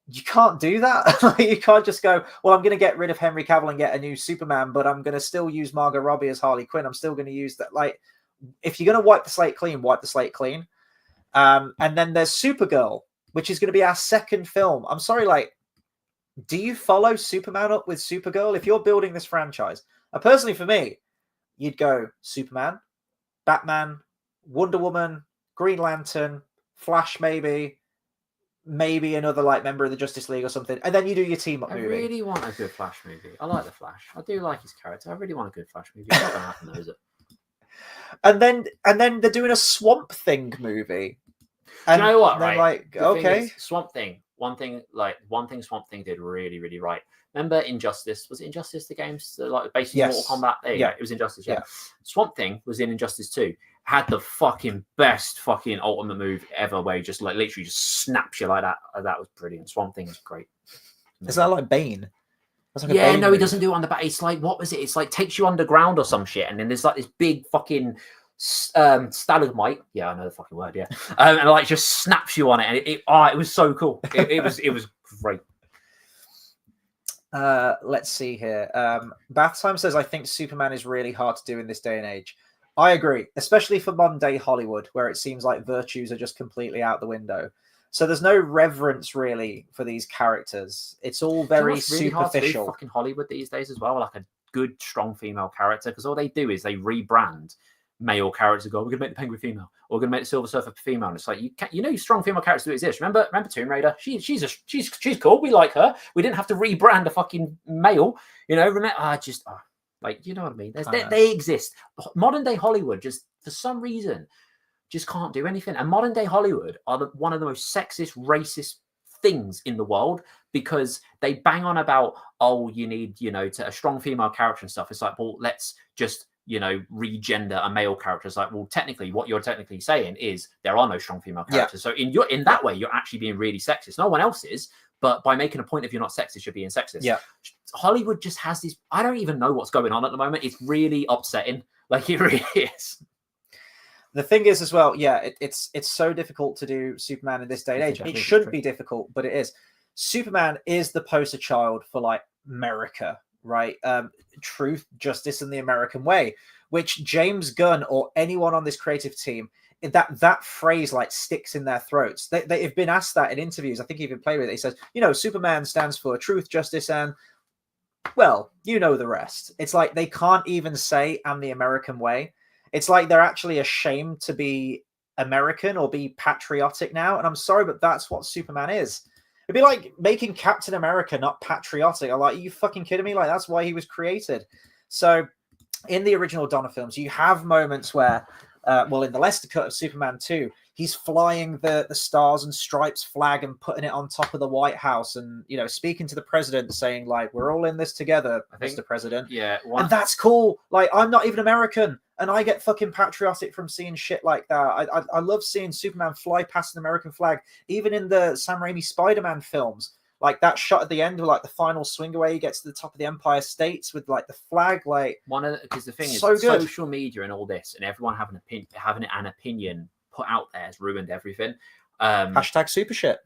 you can't do that. You can't just go, well, I'm going to get rid of Henry Cavill and get a new Superman, but I'm going to still use Margot Robbie as Harley Quinn. I'm still going to use that. Like, if you're going to wipe the slate clean, wipe the slate clean. And then there's Supergirl, which is going to be our second film. I'm sorry, like, do you follow Superman up with Supergirl? If you're building this franchise, personally for me, you'd go Superman, Batman, Wonder Woman, Green Lantern, Flash, maybe another like member of the Justice League or something, and then you do your team up movie. I really want a good Flash movie. I like the Flash. I do like his character. I really want a good Flash movie. It's not going to happen, though, is it? And then they're doing a Swamp Thing movie. And you know what? Right? Like, okay, Swamp Thing. One thing Swamp Thing did really, really right. Remember Injustice? Was it Injustice, the games? Like basically Mortal Kombat? There you go. It was Injustice, yeah. Swamp Thing was in Injustice 2. Had the fucking best fucking ultimate move ever where he just like literally just snaps you like that. That was brilliant. Swamp Thing is great. Is that like Bane? Like Bane move. He doesn't do it on the back. It's like, what was it? It's like takes you underground or some shit. And then there's like this big fucking stalagmite. Yeah, I know the fucking word. Yeah. And like just snaps you on it. And it was so cool. It was great. Let's see here. Bath Time says, I think Superman is really hard to do in this day and age. I agree, especially for modern day Hollywood, where it seems like virtues are just completely out the window. So there's no reverence really for these characters. It's all very really hard to do superficial. Fucking Hollywood these days as well, like a good, strong female character, because all they do is they rebrand male characters. Go, we're gonna make the Penguin female, or we're gonna make the Silver Surfer female. And it's like strong female characters do exist. Remember Tomb Raider? She's cool. We like her. We didn't have to rebrand a fucking male. Remember? Like, you know what I mean? They exist. Modern day Hollywood just, for some reason, just can't do anything. And modern day Hollywood are one of the most sexist, racist things in the world, because they bang on about, oh, you need, a strong female character and stuff. It's like, well, let's just, regender a male character. It's like, well, technically, what you're technically saying is there are no strong female characters. So in that way, you're actually being really sexist. No one else is. But by making a point of you're not sexist, you're being sexist. Yeah. Hollywood just has this. I don't even know what's going on at the moment. It's really upsetting. Like, it really is. The thing is as well, it's so difficult to do Superman in this day and age. It shouldn't be difficult, but it is. Superman is the poster child for like America, right? Truth, justice, and the American way, which James Gunn or anyone on this creative team, that phrase like sticks in their throats. They've been asked that in interviews. I think he even played with it. He says, Superman stands for truth, justice, and, well, the rest. It's like they can't even say "and the American way." It's like they're actually ashamed to be American or be patriotic now. And I'm sorry, but that's what Superman is. It'd be like making Captain America not patriotic. I'm like, are you fucking kidding me? Like, that's why he was created. So in the original Donner films, you have moments where, in the Lester cut of Superman 2, he's flying the Stars and Stripes flag and putting it on top of the White House and, speaking to the president saying, like, we're all in this together, Mr. President. Yeah. And that's cool. Like, I'm not even American, and I get fucking patriotic from seeing shit like that. I love seeing Superman fly past an American flag, even in the Sam Raimi Spider-Man films. like that shot at the end of like the final swing away, he gets to the top of the Empire States with like the flag, like because the thing is, so good. Social media and all this, and everyone having an opinion put out there has ruined everything. Hashtag super shit.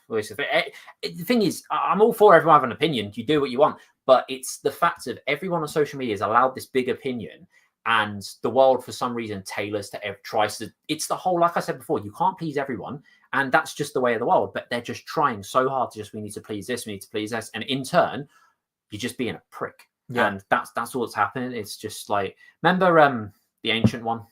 The thing is, I'm all for everyone having an opinion. You do what you want, but it's the fact of everyone on social media has allowed this big opinion, and the world for some reason tries to. It's the whole, like I said before, you can't please everyone, and that's just the way of the world. But they're just trying so hard to we need to please this, we need to please this, and in turn, you're just being a prick. Yeah. And that's all that's happening. It's just like, remember the ancient one?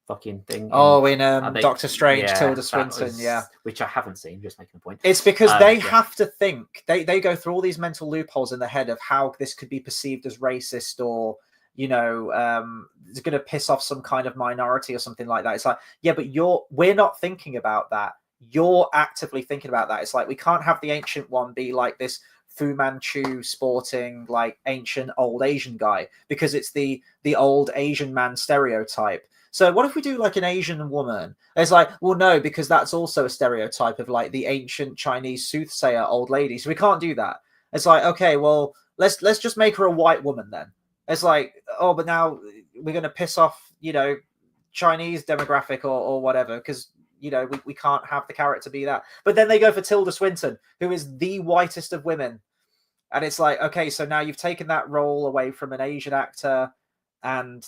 Fucking thing. In Doctor Strange, Tilda Swinton, which I haven't seen. Just making a point. It's because they have to think. They go through all these mental loopholes in their head of how this could be perceived as racist, or it's going to piss off some kind of minority or something like that. It's like, yeah, but we're not thinking about that. You're actively thinking about that. It's like, we can't have the ancient one be like this Fu Manchu sporting, like ancient old Asian guy, because it's the old Asian man stereotype. So what if we do like an Asian woman? It's like, well, no, because that's also a stereotype of like the ancient Chinese soothsayer old lady. So we can't do that. It's like, okay, well, let's just make her a white woman then. It's like, oh, but now we're going to piss off, Chinese demographic or whatever, because, we can't have the character be that. But then they go for Tilda Swinton, who is the whitest of women. And it's like, okay, so now you've taken that role away from an Asian actor. And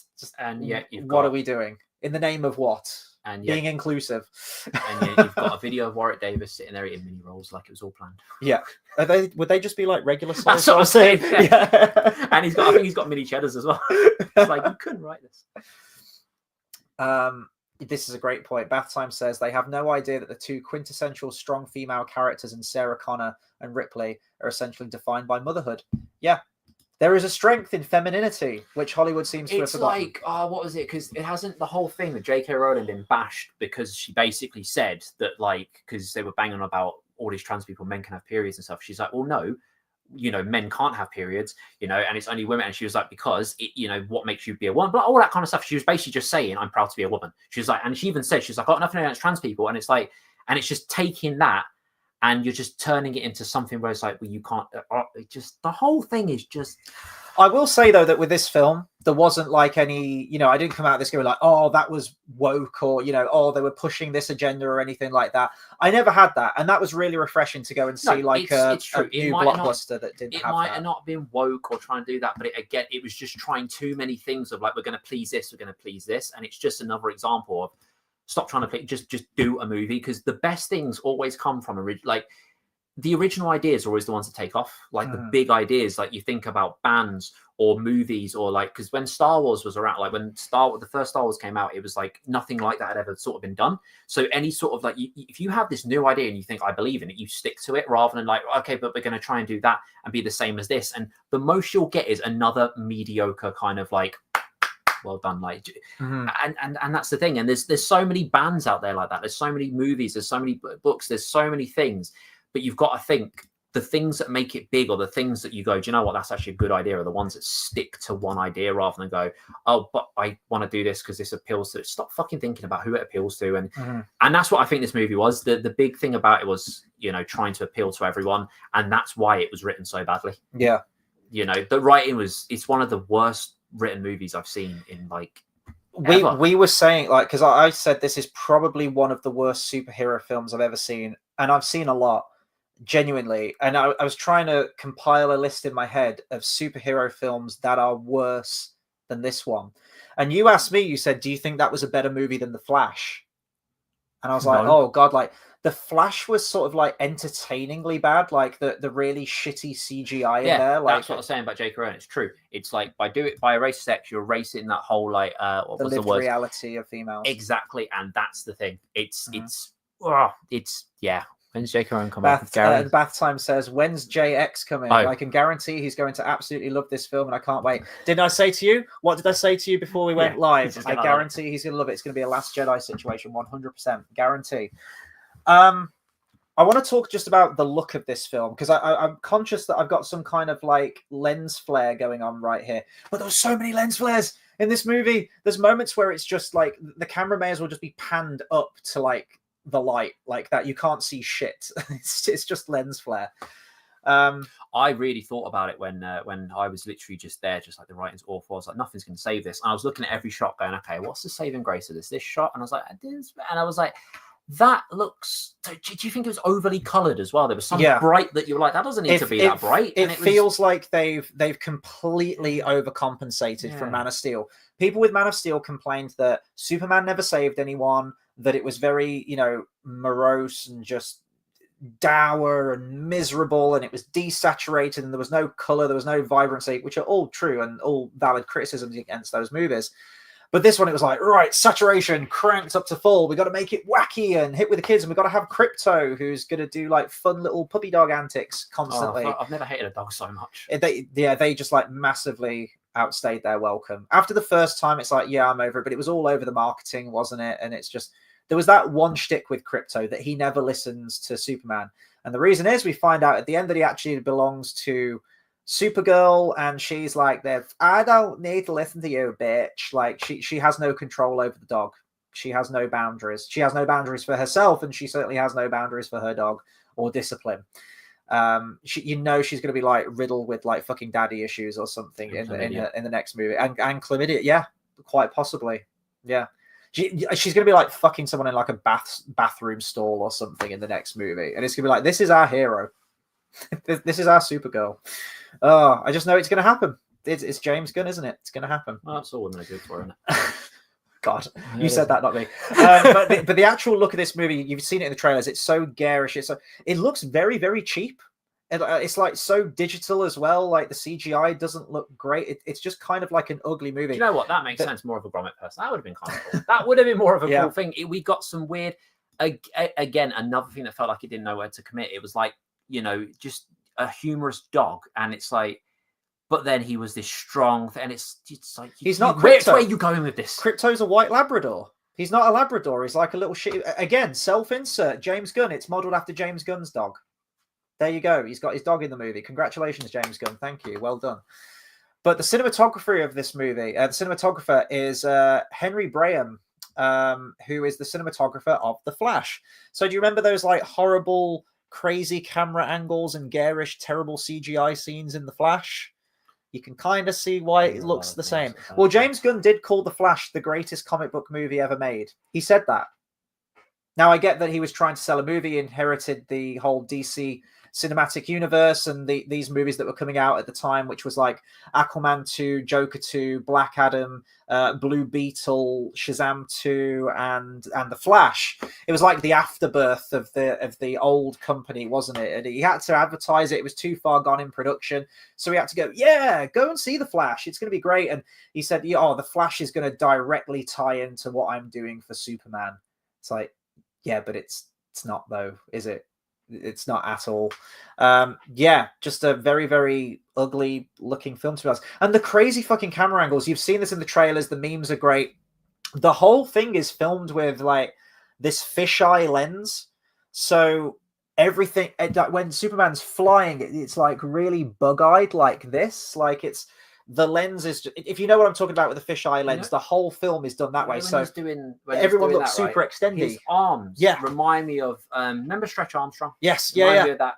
yet what are we doing in the name of what? And yet, being inclusive. And yet you've got a video of Warwick Davis sitting there eating mini rolls like it was all planned. Yeah, would they just be like regular size? That's what I'm saying. Yeah. And I think he's got mini cheddars as well. It's like, you couldn't write this. This is a great point. Bath Time says they have no idea that the two quintessential strong female characters in Sarah Connor and Ripley are essentially defined by motherhood. Yeah. There is a strength in femininity, which Hollywood seems to have forgotten. It's like, what was it? Because it hasn't the whole thing that J.K. Rowling been bashed because she basically said that, like, because they were banging on about all these trans people, men can have periods and stuff. She's like, well, no, men can't have periods, and it's only women. And she was like, because what makes you be a woman? But all that kind of stuff. She was basically just saying, I'm proud to be a woman. She was like, and she even said, she's like, I've got nothing against trans people. And it's like, and it's just taking that. And you're just turning it into something where it's like, well, you can't. The whole thing is just. I will say though that with this film, there wasn't like any. I didn't come out of this going like, oh, that was woke, or oh, they were pushing this agenda or anything like that. I never had that, and that was really refreshing to go and see a new blockbuster that didn't have that. It might have not been woke or trying to do that, but it was just trying too many things of like, we're going to please this, we're going to please this, and it's just another example of. Stop trying to play. Just do a movie, because the best things always come from the original ideas are always the ones that take off. Like the big ideas, like you think about bands or movies, or like, because when Star Wars was around, like when the first Star Wars came out, it was like nothing like that had ever sort of been done. So any sort of like, if you have this new idea and you think, I believe in it, you stick to it rather than like, okay, but we're going to try and do that and be the same as this. And the most you'll get is another mediocre kind of like, well done, like, and that's the thing. And there's so many bands out there like that. There's so many movies. There's so many books. There's so many things. But you've got to think the things that make it big, or the things that you go, do you know what? That's actually a good idea. Are the ones that stick to one idea rather than go, oh, but I want to do this because this appeals to. Stop fucking thinking about who it appeals to. And that's what I think this movie was. The big thing about it was, trying to appeal to everyone, and that's why it was written so badly. Yeah, the writing it's one of the worst written movies I've seen in like we were saying, like, because I said this is probably one of the worst superhero films I've ever seen, and I've seen a lot, genuinely, and I was trying to compile a list in my head of superhero films that are worse than this one, and you asked me, you said, do you think that was a better movie than The Flash? And I was like, oh god, like The Flash was sort of like entertainingly bad, like the really shitty CGI in there. Like, that's what I was saying about J.K. Rowling. It's true. It's like by erasing sex, you're erasing that whole like what the was lived the word? Reality of females. Exactly, and that's the thing. It's yeah. When's J.K. Rowling coming out? Bath Time says, when's JX coming? I can guarantee he's going to absolutely love this film, and I can't wait. Didn't I say to you? What did I say to you before we went live? I guarantee he's going to love it. It's going to be a Last Jedi situation, 100%. Guarantee. I want to talk just about the look of this film, because I'm conscious that I've got some kind of like lens flare going on right here. But there were so many lens flares in this movie. There's moments where it's just like the camera may as well just be panned up to like the light like that. You can't see shit. It's just lens flare. I really thought about it when I was literally just there, just like the writing's awful. I was like, nothing's going to save this. And I was looking at every shot, going, okay, what's the saving grace of this? This shot, and I was like, this, and I was like, that looks. Do you think it was overly coloured as well? There was some bright that you were like, that doesn't need to be that bright. It feels like they've completely overcompensated from Man of Steel. People with Man of Steel complained that Superman never saved anyone, that it was very, morose and just dour and miserable, and it was desaturated, and there was no color, there was no vibrancy, which are all true and all valid criticisms against those movies. But this one, it was like, right, saturation cranked up to full. We got to make it wacky and hit with the kids, and we got to have Crypto, who's going to do like fun little puppy dog antics constantly. I've never hated a dog so much. They just like massively outstayed their welcome. After the first time, it's like, yeah, I'm over it, but it was all over the marketing, wasn't it? And it's just, there was that one shtick with Crypto that he never listens to Superman. And the reason is we find out at the end that he actually belongs to Supergirl, and she's like, I don't need to listen to you, bitch. Like, she has no control over the dog. She has no boundaries. She has no boundaries for herself, and she certainly has no boundaries for her dog or discipline. She's going to be like riddled with like fucking daddy issues or something in the next movie, and chlamydia. Yeah, quite possibly. Yeah. She's going to be like fucking someone in like a bathroom stall or something in the next movie. And it's going to be like, this is our hero. This is our Supergirl. Oh, I just know it's going to happen. It's James Gunn, isn't it? It's going to happen. Well, that's all women are good for, isn't it? God, you said that, not me. But the actual look of this movie, you've seen it in the trailers. It's so garish. It looks very, very cheap. It's like so digital as well. Like the CGI doesn't look great. It's just kind of like an ugly movie. Do you know what? That makes sense. More of a grommet person. That would have been kind of cool. That would have been more of a cool thing. We got some weird. Again, another thing that felt like it didn't know where to commit. It was like, just a humorous dog, and it's like, but then he was this strong thing, and it's like he's not Crypto. Where are you going with this? Crypto's a white Labrador. He's not a Labrador. He's like a little shit. Again, self-insert. James Gunn. It's modeled after James Gunn's dog. There you go. He's got his dog in the movie. Congratulations, James Gunn. Thank you. Well done. But the cinematography of this movie, the cinematographer is Henry Braham, who is the cinematographer of The Flash. So do you remember those like horrible, crazy camera angles and garish, terrible CGI scenes in The Flash? You can kind of see why it looks the same. Well, James Gunn did call The Flash the greatest comic book movie ever made. He said that. Now, I get that he was trying to sell a movie, inherited the whole DC cinematic universe and these movies that were coming out at the time, which was like Aquaman 2, Joker 2, Black Adam, Blue Beetle, Shazam 2, and The Flash. It was like the afterbirth of the old company, wasn't it? And he had to advertise it. It was too far gone in production. So he had to go and see The Flash. It's going to be great. And he said, The Flash is going to directly tie into what I'm doing for Superman. It's like, yeah, but it's not though, is it? It's not at all. Just a very, very ugly looking film, to be honest. And the crazy fucking camera angles. You've seen this in the trailers. The memes are great. The whole thing is filmed with like this fisheye lens. So everything, when Superman's flying, it's like really bug-eyed like this. Like the lens is, if you know what I'm talking about with the fisheye lens, the whole film is done that way. So everyone looks super extended. His arms remind me of, remember Stretch Armstrong? Yes, Remind me of that,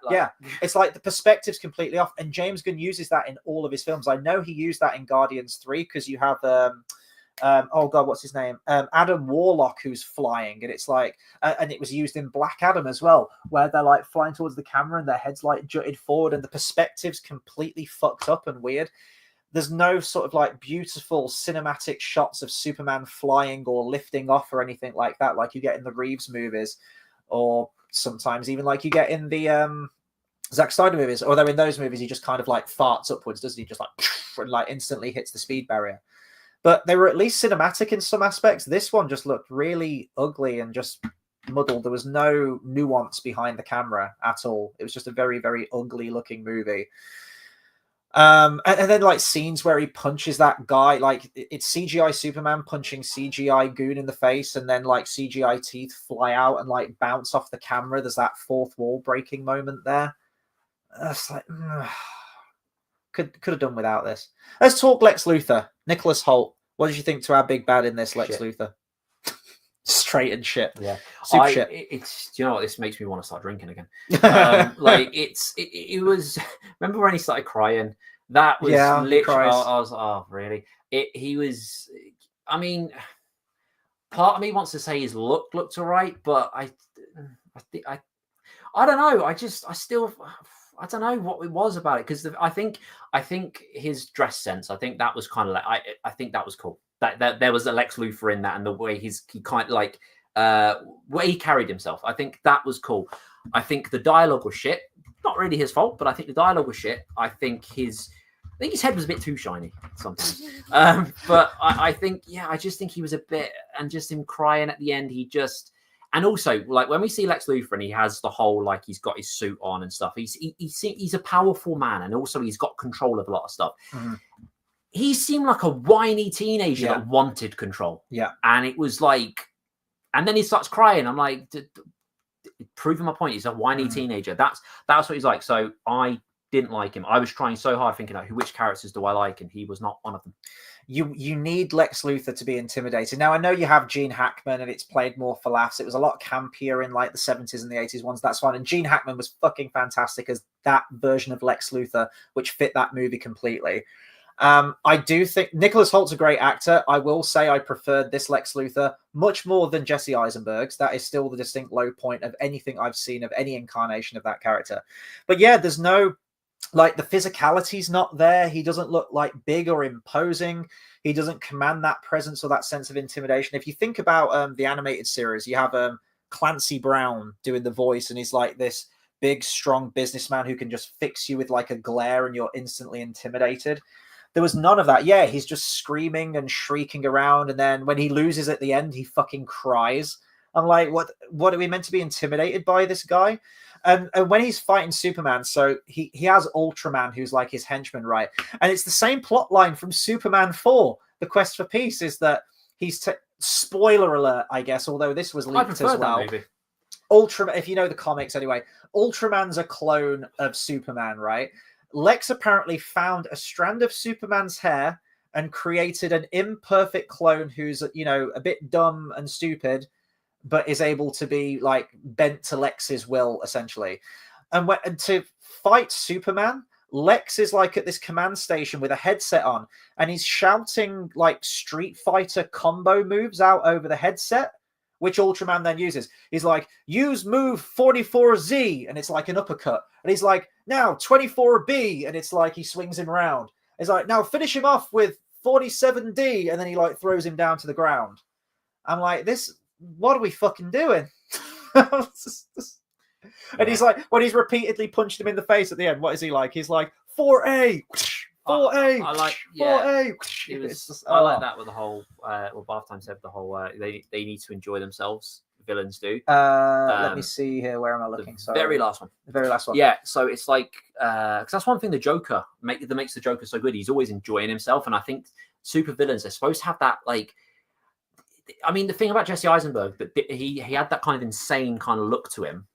It's like the perspective's completely off. And James Gunn uses that in all of his films. I know he used that in Guardians 3 because you have, oh God, what's his name? Adam Warlock, who's flying. And it's like, and it was used in Black Adam as well, where they're like flying towards the camera and their heads like jutted forward and the perspective's completely fucked up and weird. There's no sort of like beautiful cinematic shots of Superman flying or lifting off or anything like that, like you get in the Reeves movies, or sometimes even like you get in the Zack Snyder movies. Although in those movies he just kind of like farts upwards, doesn't he? Just like and like instantly hits the speed barrier. But they were at least cinematic in some aspects. This one just looked really ugly and just muddled. There was no nuance behind the camera at all. It was just a very, very ugly looking movie. And then like scenes where he punches that guy, like it's CGI Superman punching CGI Goon in the face, and then like CGI teeth fly out and like bounce off the camera. There's that fourth wall breaking moment there. It's like could have done without this. Let's talk Lex Luthor. Nicholas Hoult. What did you think to our big bad in this Lex Luthor? Straight and shit. Yeah, Super shit. It's you know what, this makes me want to start drinking again. Like it was. Remember when he started crying? That was literally. I was oh really? He was. I mean, part of me wants to say his looked all right, but I don't know. I don't know what it was about it, because I think his dress sense. I think that was kind of like I think that was cool. That there was a Lex Luthor in that, and the way he kind of like way he carried himself. I think that was cool. I think the dialogue was shit. Not really his fault, but I think the dialogue was shit. I think his head was a bit too shiny sometimes. But I think, I just think he was a bit, and just him crying at the end. And also, like, when we see Lex Luthor and he has the whole, like, he's got his suit on and stuff. He's a powerful man, and also he's got control of a lot of stuff. Mm-hmm. He seemed like a whiny teenager that wanted control. Yeah. And it was like, and then he starts crying. I'm like, proving my point. He's a whiny teenager. That's what he's like. So I didn't like him. I was trying so hard thinking, like, which characters do I like? And he was not one of them. You need Lex Luthor to be intimidating. Now, I know you have Gene Hackman and it's played more for laughs. It was a lot campier in like the 70s and the 80s ones. That's fine. And Gene Hackman was fucking fantastic as that version of Lex Luthor, which fit that movie completely. I do think Nicholas Holt's a great actor. I will say I preferred this Lex Luthor much more than Jesse Eisenberg's. That is still the distinct low point of anything I've seen of any incarnation of that character. But yeah, there's no, like, the physicality's not there. He doesn't look like big or imposing. He doesn't command that presence or that sense of intimidation. If you think about the animated series, you have Clancy Brown doing the voice, and he's like this big, strong businessman who can just fix you with like a glare and you're instantly intimidated. There was none of that. Yeah, he's just screaming and shrieking around, and then when he loses at the end, he fucking cries. I'm like, what are we meant to be intimidated by this guy? And when he's fighting Superman, so he has Ultraman, who's like his henchman, right? And it's the same plot line from Superman 4, The Quest for Peace, is that he's spoiler alert, I guess, although this was leaked as well. Ultraman, if you know the comics anyway, Ultraman's a clone of Superman, right? Lex apparently found a strand of Superman's hair and created an imperfect clone who's, a bit dumb and stupid, but is able to be like bent to Lex's will, essentially. And to fight Superman, Lex is like at this command station with a headset on, and he's shouting like Street Fighter combo moves out over the headset, which Ultraman then uses. He's like, use move 44Z, and it's like an uppercut. And he's like, now 24B, and it's like he swings him round. He's like, now finish him off with 47D, and then he like throws him down to the ground. I'm like, what are we fucking doing? And he's like, when he's repeatedly punched him in the face at the end, what is he like? He's like, 4A, 4A, I like, 4A. It was, I like that with the whole, Bath Time said the whole, they need to enjoy themselves. Villains do. Let me see here. Where am I looking? The very last one. The very last one. Yeah. So it's like, because that's one thing the Joker that makes the Joker so good. He's always enjoying himself, and I think super villains are supposed to have that. Like, I mean, the thing about Jesse Eisenberg, that he had that kind of insane kind of look to him,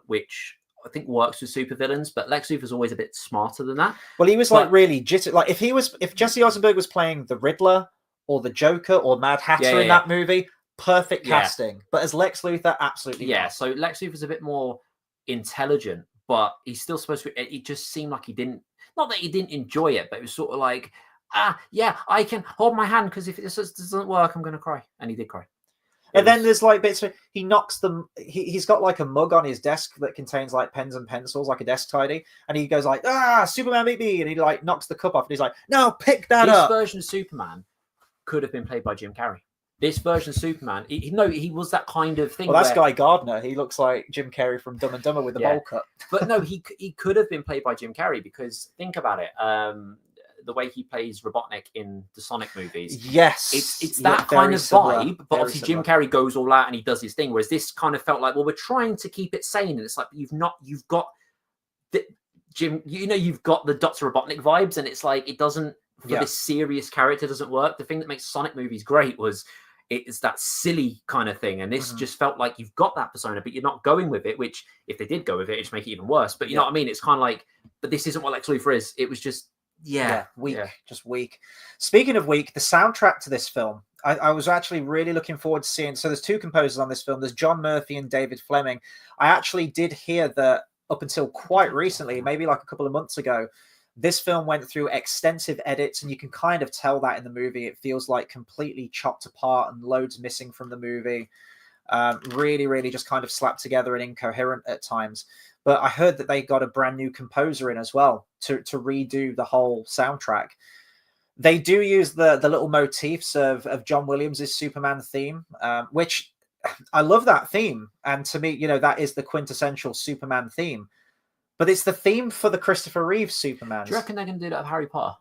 which I think works with super villains. But Lex Luthor's always a bit smarter than that. Well, he was like really jittery. Like if Jesse Eisenberg was playing the Riddler or the Joker or Mad Hatter in that movie. Perfect casting, but as Lex Luthor, absolutely not. So Lex Luthor's a bit more intelligent, but he's still supposed to. It just seemed like he didn't. Not that he didn't enjoy it, but it was sort of like, I can hold my hand because if it doesn't work, I'm going to cry, and he did cry. And then there's like bits where he knocks them. He's got like a mug on his desk that contains like pens and pencils, like a desk tidy, and he goes like, Superman beat me, and he like knocks the cup off, and he's like, no, pick that up. This version of Superman could have been played by Jim Carrey. This version of Superman, he was that kind of thing. Well, that's Guy Gardner. He looks like Jim Carrey from Dumb and Dumber with the bowl cut. But no, he could have been played by Jim Carrey, because think about it. The way he plays Robotnik in the Sonic movies. Yes. It's that kind of vibe, but obviously Jim Carrey goes all out and he does his thing, whereas this kind of felt like, well, we're trying to keep it sane, and it's like you've got the Jim, you've got the Dr. Robotnik vibes, and it's like it doesn't, for this serious character, doesn't work. The thing that makes Sonic movies great was it's that silly kind of thing, and this just felt like you've got that persona, but you're not going with it, which if they did go with it, it'd just make it even worse. But you know what I mean? It's kind of like, but this isn't what Lex Luthor is. It was just, weak, just weak. Speaking of weak, the soundtrack to this film, I was actually really looking forward to seeing. So there's two composers on this film. There's John Murphy and David Fleming. I actually did hear that up until quite recently, maybe like a couple of months ago, this film went through extensive edits, and you can kind of tell that in the movie. It feels like completely chopped apart and loads missing from the movie. Really, really just kind of slapped together and incoherent at times. But I heard that they got a brand new composer in as well to redo the whole soundtrack. They do use the little motifs of John Williams' Superman theme, which I love that theme. And to me, that is the quintessential Superman theme. But it's the theme for the Christopher Reeve Superman. Do you reckon they're going to do that with Harry Potter?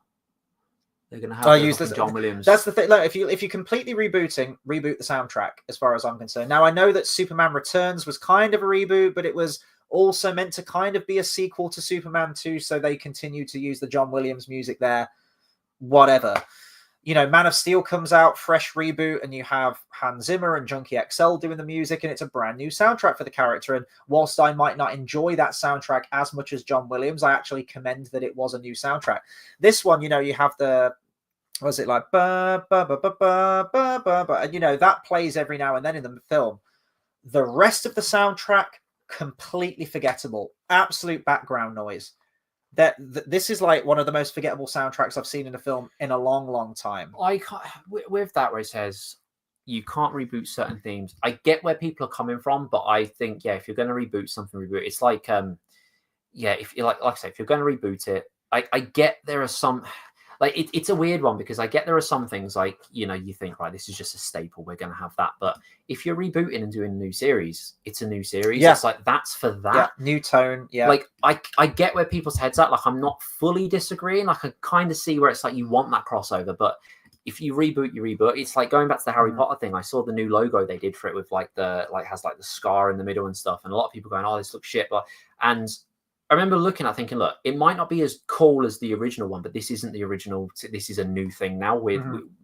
They're going to have use John Williams. That's the thing. Look, if you're completely reboot the soundtrack, as far as I'm concerned. Now, I know that Superman Returns was kind of a reboot, but it was also meant to kind of be a sequel to Superman 2, so they continue to use the John Williams music there. Whatever. Man of Steel comes out, fresh reboot, and you have Hans Zimmer and Junkie XL doing the music, and it's a brand new soundtrack for the character. And whilst I might not enjoy that soundtrack as much as John Williams, I actually commend that it was a new soundtrack. This one, you have the, was it like ba ba ba ba ba ba ba ba, and that plays every now and then in the film. The rest of the soundtrack, completely forgettable, absolute background noise. This is like one of the most forgettable soundtracks I've seen in a film in a long, long time. I can't, with that where it says you can't reboot certain themes. I get where people are coming from, but I think if you're going to reboot something, reboot. It's like if you like I say, if you're going to reboot it, I get there are some. Like it's a weird one because I get there are some things like, you think, right, this is just a staple, we're going to have that. But if you're rebooting and doing a new series, it's a new series. Yeah. It's like, that's for that. Yeah. New tone. Yeah. Like I get where people's heads at. Like I'm not fully disagreeing. Like I kind of see where it's like you want that crossover. But if you reboot, you reboot. It's like going back to the Harry Potter thing. I saw the new logo they did for it with has the scar in the middle and stuff. And a lot of people going, oh, this looks shit. And I remember looking at thinking, look, it might not be as cool as the original one, but this isn't the original. This is a new thing now. We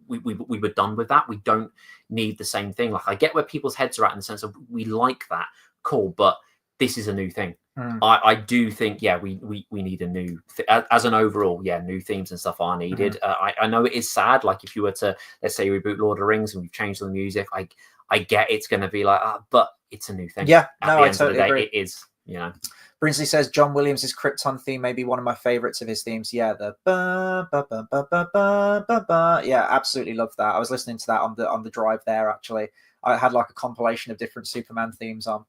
were done with that. We don't need the same thing. Like I get where people's heads are at in the sense of we like that, cool, but this is a new thing. I do think, we need a new as an overall, new themes and stuff are needed. I know it is sad. Like if you were to, let's say, reboot Lord of the Rings and we've changed the music, I get it's going to be like, but it's a new thing. Yeah, no, I totally agree. It is, Brinsley says John Williams' Krypton theme may be one of my favorites of his themes. Yeah, the ba ba ba ba ba ba ba ba. Yeah, absolutely love that. I was listening to that on the drive there. Actually, I had like a compilation of different Superman themes on.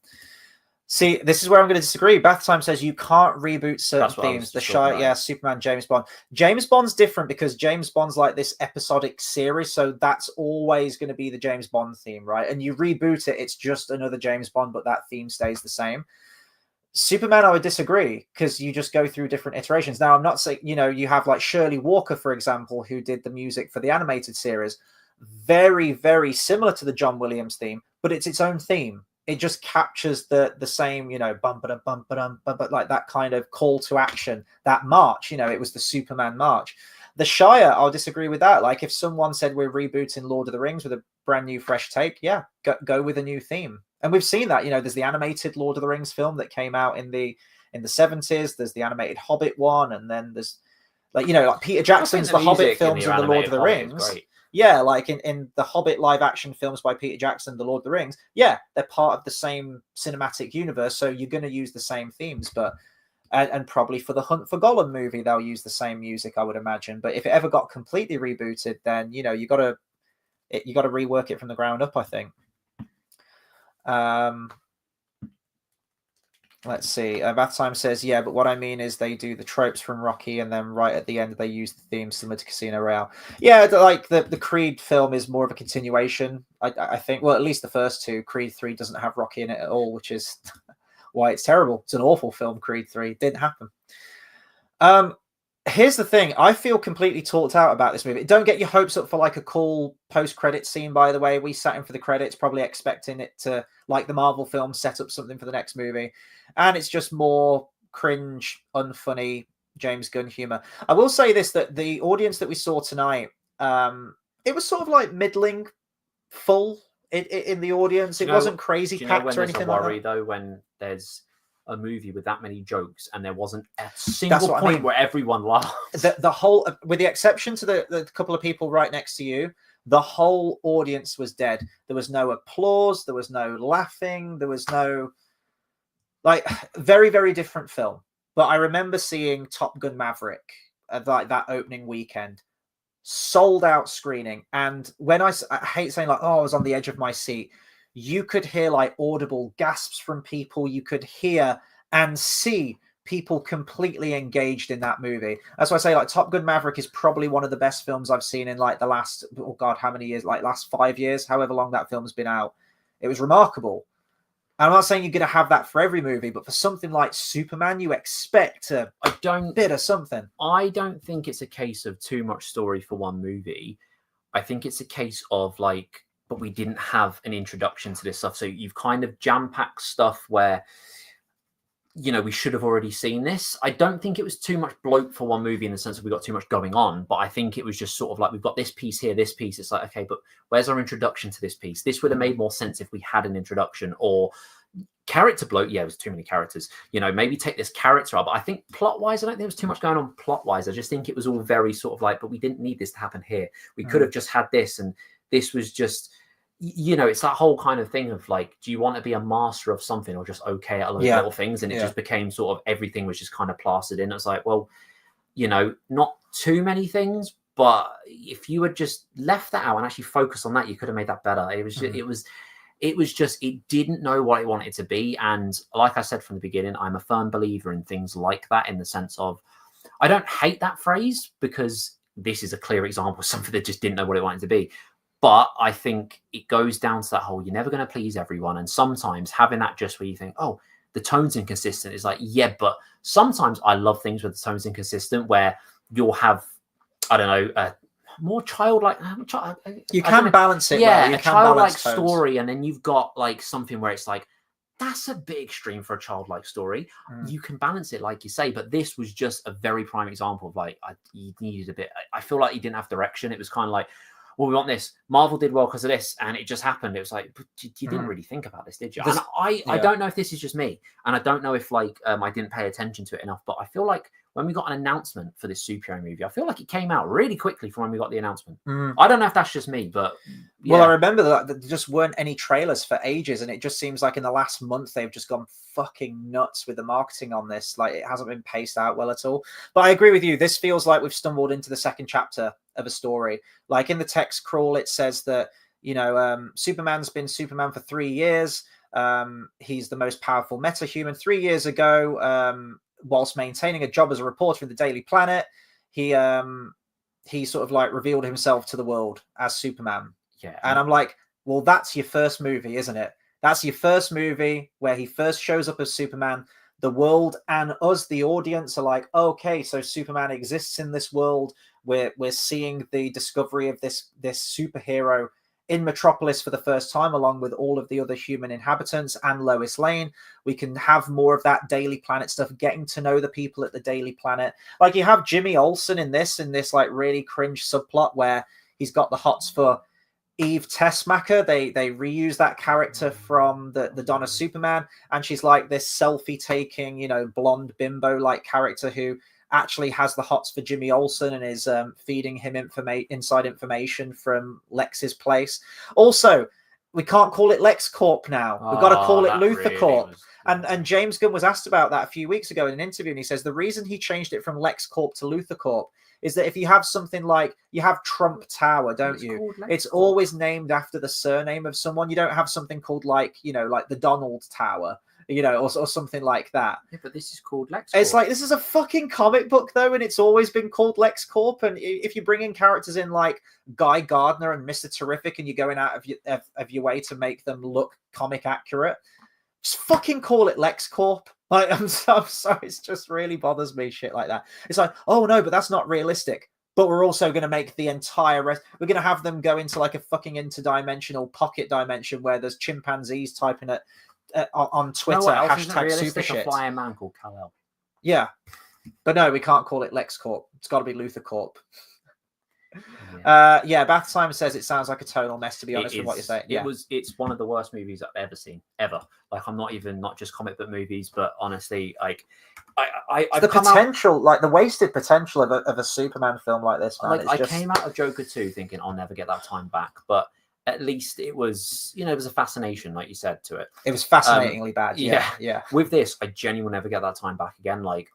See, this is where I'm going to disagree. Bath Time says you can't reboot certain themes. The Shy, Superman, James Bond. James Bond's different because James Bond's like this episodic series, so that's always going to be the James Bond theme, right? And you reboot it, it's just another James Bond, but that theme stays the same. Superman, I would disagree because you just go through different iterations. Now, I'm not saying, you have like Shirley Walker, for example, who did the music for the animated series. Very, very similar to the John Williams theme, but it's its own theme. It just captures the same, bum ba bum ba but like that kind of call to action, that march. It was the Superman march. The Shire, I'll disagree with that. Like if someone said we're rebooting Lord of the Rings with a brand new, fresh take, go with a new theme. And we've seen that, there's the animated Lord of the Rings film that came out in the 70s. There's the animated Hobbit one. And then there's like Peter Jackson's the Hobbit films and the Lord of the Rings. Yeah. Like in the Hobbit live action films by Peter Jackson, the Lord of the Rings. Yeah. They're part of the same cinematic universe. So you're going to use the same themes, but, and probably for the Hunt for Gollum movie, they'll use the same music, I would imagine. But if it ever got completely rebooted, then, you got to rework it from the ground up, I think. Let's see. Bath Time says, but what I mean is they do the tropes from Rocky and then right at the end they use the theme similar to Casino Royale. Yeah, like the Creed film is more of a continuation. I think, well, at least the first two. Creed 3 doesn't have Rocky in it at all, which is why it's terrible. It's an awful film, Creed 3. It didn't happen. Here's the thing. I feel completely talked out about this movie. Don't get your hopes up for like a cool post-credit scene, by the way. We sat in for the credits, probably expecting it to, like the Marvel film, set up something for the next movie. And it's just more cringe, unfunny James Gunn humor. I will say this, that the audience that we saw tonight, it was sort of like middling full in the audience. It wasn't crazy packed or anything like that. Worry, though, when there's a movie with that many jokes and there wasn't a single point where everyone laughed. The whole, with the exception to the couple of people right next to you, The whole audience was dead. There was no applause. There was no laughing. There was no, like, very, very different film. But I remember seeing Top Gun Maverick like that opening weekend, sold out screening. And when I hate saying like, oh, I was on the edge of my seat, you could hear like audible gasps from people. You could hear and see people completely engaged in that movie. That's why I say like Top Gun Maverick is probably one of the best films I've seen in like the last, oh God, how many years? Like last 5 years, however long that film's been out. It was remarkable. And I'm not saying you're going to have that for every movie, but for something like Superman, you expect a bit of something. I don't think it's a case of too much story for one movie. I think it's a case of like, but we didn't have an introduction to this stuff. So you've kind of jam-packed stuff where, you know, we should have already seen this. I don't think it was too much bloat for one movie in the sense that we got too much going on, but I think it was just sort of like, we've got this piece here, this piece. It's like, okay, but where's our introduction to this piece? This would have made more sense if we had an introduction. Or character bloat. Yeah, it was too many characters. You know, maybe take this character out. But I think plot-wise, I don't think there was too much going on plot-wise. I just think it was all very sort of like, but we didn't need this to happen here. We could have just had this, and this was just, you know, it's that whole kind of thing of like, do you want to be a master of something or just okay at a lot of little things? And it just became sort of everything was just kind of plastered in. It's like, well, you know, not too many things, but if you had just left that out and actually focused on that, you could have made that better. It was just, it was just, it didn't know what it wanted to be. And like I said from the beginning, I'm a firm believer in things like that, in the sense of, I don't hate that phrase because this is a clear example of something that just didn't know what it wanted to be. But I think it goes down to that whole, you're never going to please everyone. And sometimes having that just where you think, oh, the tone's inconsistent, is like, yeah, but sometimes I love things where the tone's inconsistent, where you'll have, I don't know, more childlike. You can balance it. Yeah, well. a childlike story. And then you've got like something where it's like, that's a bit extreme for a childlike story. You can balance it, like you say, but this was just a very prime example of like, you needed a bit. I feel like you didn't have direction. It was kind of like, well, we want this. Marvel did well because of this, and it just happened. It was like, but you didn't really think about this, did you? And I don't know if this is just me, and I don't know if like I didn't pay attention to it enough, but I feel like when we got an announcement for this superhero movie, I feel like it came out really quickly from when we got the announcement. I don't know if that's just me, but yeah. Well, I remember that there just weren't any trailers for ages, and it just seems like in the last month they've just gone fucking nuts with the marketing on this. Like, it hasn't been paced out well at all. But I agree with you. This feels like we've stumbled into the second chapter of a story. Like in the text crawl, it says that, you know, Superman's been Superman for 3 years. He's the most powerful metahuman. 3 years ago, whilst maintaining a job as a reporter in the Daily Planet, he sort of like revealed himself to the world as Superman. Yeah. And I'm like, well, that's your first movie, isn't it? That's your first movie where he first shows up as Superman. The world and us, the audience, are like, okay, so Superman exists in this world. We're seeing the discovery of this superhero in Metropolis for the first time, along with all of the other human inhabitants and Lois Lane. We can have more of that Daily Planet stuff, getting to know the people at the Daily Planet. Like, you have Jimmy Olsen in this like really cringe subplot where he's got the hots for Eve Tessmacher. They reuse that character from the Dawn of Superman, and she's like this selfie-taking, you know, blonde bimbo-like character who actually has the hots for Jimmy Olsen and is feeding him inside information from Lex's place. Also, we can't call it LexCorp now. We've got to call it LuthorCorp. And James Gunn was asked about that a few weeks ago in an interview, and he says the reason he changed it from LexCorp to LuthorCorp is that if you have something like, you have Trump Tower, don't you? It's always named after the surname of someone. You don't have something called like, you know, like the Donald Tower, you know, or something like that. Yeah, but this is called LexCorp. It's like, this is a fucking comic book though, and it's always been called LexCorp. And if you bring in characters in like Guy Gardner and Mr. Terrific, and you're going out of your way to make them look comic accurate, just fucking call it LexCorp. Like, I'm sorry, it just really bothers me, shit like that. It's like, oh no, but that's not realistic. But we're also going to make the entire rest. We're going to have them go into like a fucking interdimensional pocket dimension where there's chimpanzees typing it on Twitter, hashtag super shit. A flying man called Kal-El. Yeah, but no, we can't call it LexCorp. It's got to be LuthorCorp. Yeah, Bath Time says it sounds like a total mess, to be honest with what you're saying. Yeah. It's one of the worst movies I've ever seen, ever. Like, I'm not just comic book movies, but honestly, like, the potential, like the wasted potential of a Superman film like this, man. Like, I came out of Joker 2 thinking I'll never get that time back, but at least it was, it was a fascination, like you said, to it. It was fascinatingly bad. Yeah. With this, I genuinely never get that time back again. Like,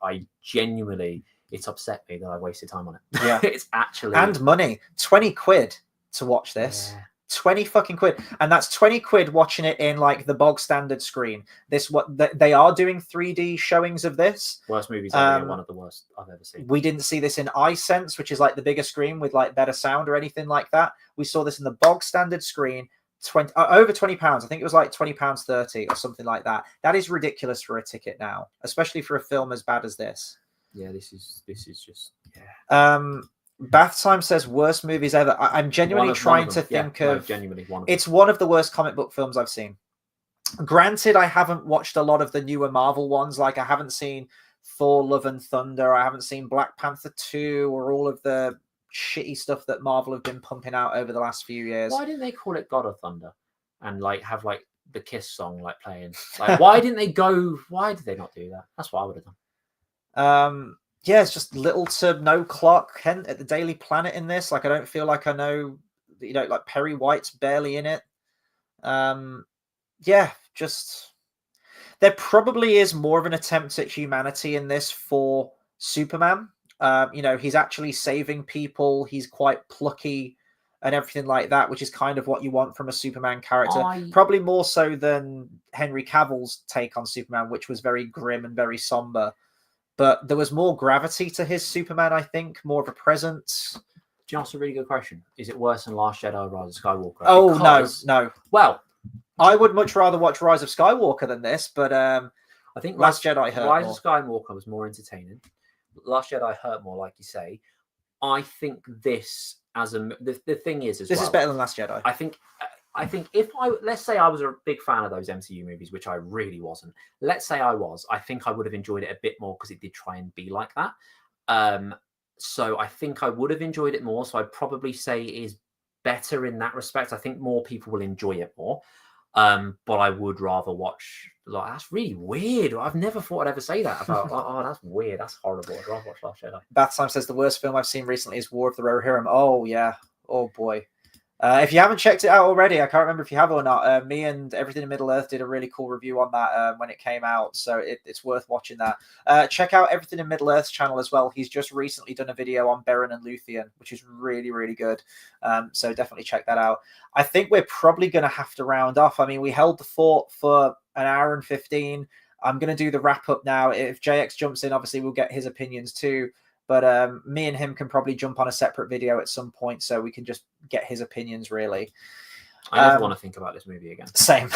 it's upset me that I wasted time on it. Yeah. It's actually... And money. 20 quid to watch this. Yeah. 20 fucking quid. And that's 20 quid watching it in like the bog standard screen. They are doing 3D showings of this. Worst movies ever. One of the worst I've ever seen. We didn't see this in iSense, which is like the bigger screen with like better sound or anything like that. We saw this in the bog standard screen. Over £20. I think it was like £20.30 or something like that. That is ridiculous for a ticket now, especially for a film as bad as this. Yeah, this is just Bath Time says worst movies ever. I'm genuinely trying to think of. Genuinely one of it's one of the worst comic book films I've seen. Granted, I haven't watched a lot of the newer Marvel ones. Like, I haven't seen Thor: Love and Thunder. I haven't seen Black Panther 2 or all of the shitty stuff that Marvel have been pumping out over the last few years. Why didn't they call it God of Thunder and like have like the Kiss song like playing? Like, why didn't they go? Why did they not do that? That's what I would have done. Yeah, it's just little to no Clark Kent at the Daily Planet in this. Like, I don't feel like I know, like Perry White's barely in it. Yeah, just there probably is more of an attempt at humanity in this for Superman. He's actually saving people. He's quite plucky and everything like that, which is kind of what you want from a Superman character. Probably more so than Henry Cavill's take on Superman, which was very grim and very somber. But there was more gravity to his Superman, I think, more of a presence. Do you know what's a really good question? Is it worse than Last Jedi or Rise of Skywalker? Oh, no. Well, I would much rather watch Rise of Skywalker than this, but I think Last Jedi hurt Rise more. of Skywalker was more entertaining. Last Jedi hurt more, like you say. I think this, the thing is, this is better than Last Jedi. I think let's say I was a big fan of those MCU movies, which I really wasn't. Let's say I was, I think I would have enjoyed it a bit more because it did try and be like that. So I think I would have enjoyed it more. So I'd probably say it is better in that respect. I think more people will enjoy it more. But I would rather watch. Like, that's really weird. I've never thought I'd ever say that about. Oh, that's weird. That's horrible. I'd rather watch Last Jedi. Bath Time says the worst film I've seen recently is War of the Rohirrim. Oh yeah. Oh boy. If you haven't checked it out already, I can't remember if you have or not. Me and Everything in Middle Earth did a really cool review on that when it came out, so it's worth watching that. Check out Everything in Middle Earth's channel as well. He's just recently done a video on Beren and Luthien, which is really, really good. So definitely check that out. I think we're probably going to have to round off. I mean, we held the fort for an hour and 15. I'm going to do the wrap up now. If JX jumps in, obviously we'll get his opinions too. But me and him can probably jump on a separate video at some point so we can just get his opinions, really. I never want to think about this movie again. Same.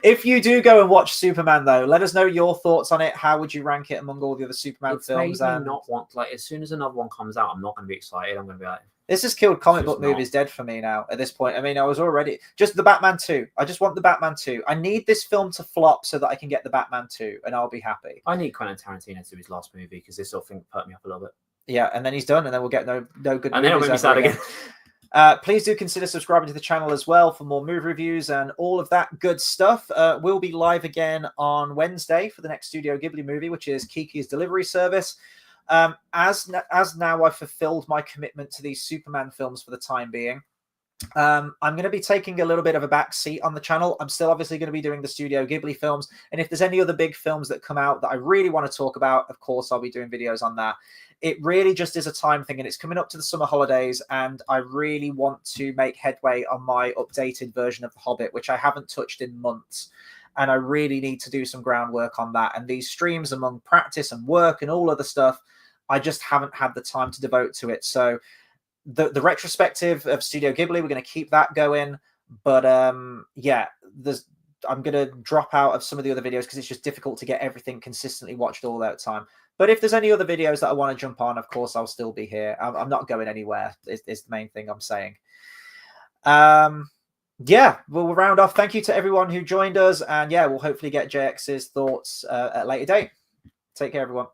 If you do go and watch Superman, though, let us know your thoughts on it. How would you rank it among all the other Superman films? Made me not want, like, as soon as another one comes out, I'm not going to be excited. I'm going to be like... This has killed comic book movies dead for me now at this point. I mean, I was already... Just the Batman 2. I just want the Batman 2. I need this film to flop so that I can get the Batman 2, and I'll be happy. I need Quentin Tarantino to do his last movie, because this sort of thing hurt me up a little bit. Yeah, and then he's done, and then we'll get no good movies. And then it'll make me sad again. Please do consider subscribing to the channel as well for more movie reviews and all of that good stuff. We'll be live again on Wednesday for the next Studio Ghibli movie, which is Kiki's Delivery Service. As now I've fulfilled my commitment to these Superman films for the time being, I'm going to be taking a little bit of a back seat on the channel. I'm still obviously going to be doing the Studio Ghibli films, and if there's any other big films that come out that I really want to talk about, of course I'll be doing videos on that. It really just is a time thing, and it's coming up to the summer holidays, and I really want to make headway on my updated version of The Hobbit, which I haven't touched in months. And I really need to do some groundwork on that. And these streams, among practice and work and all other stuff, I just haven't had the time to devote to it. So the retrospective of Studio Ghibli, we're going to keep that going. But yeah, I'm going to drop out of some of the other videos because it's just difficult to get everything consistently watched all that time. But if there's any other videos that I want to jump on, of course, I'll still be here. I'm not going anywhere is the main thing I'm saying. Yeah, we'll round off. Thank you to everyone who joined us. And yeah, we'll hopefully get JX's thoughts at a later date. Take care, everyone.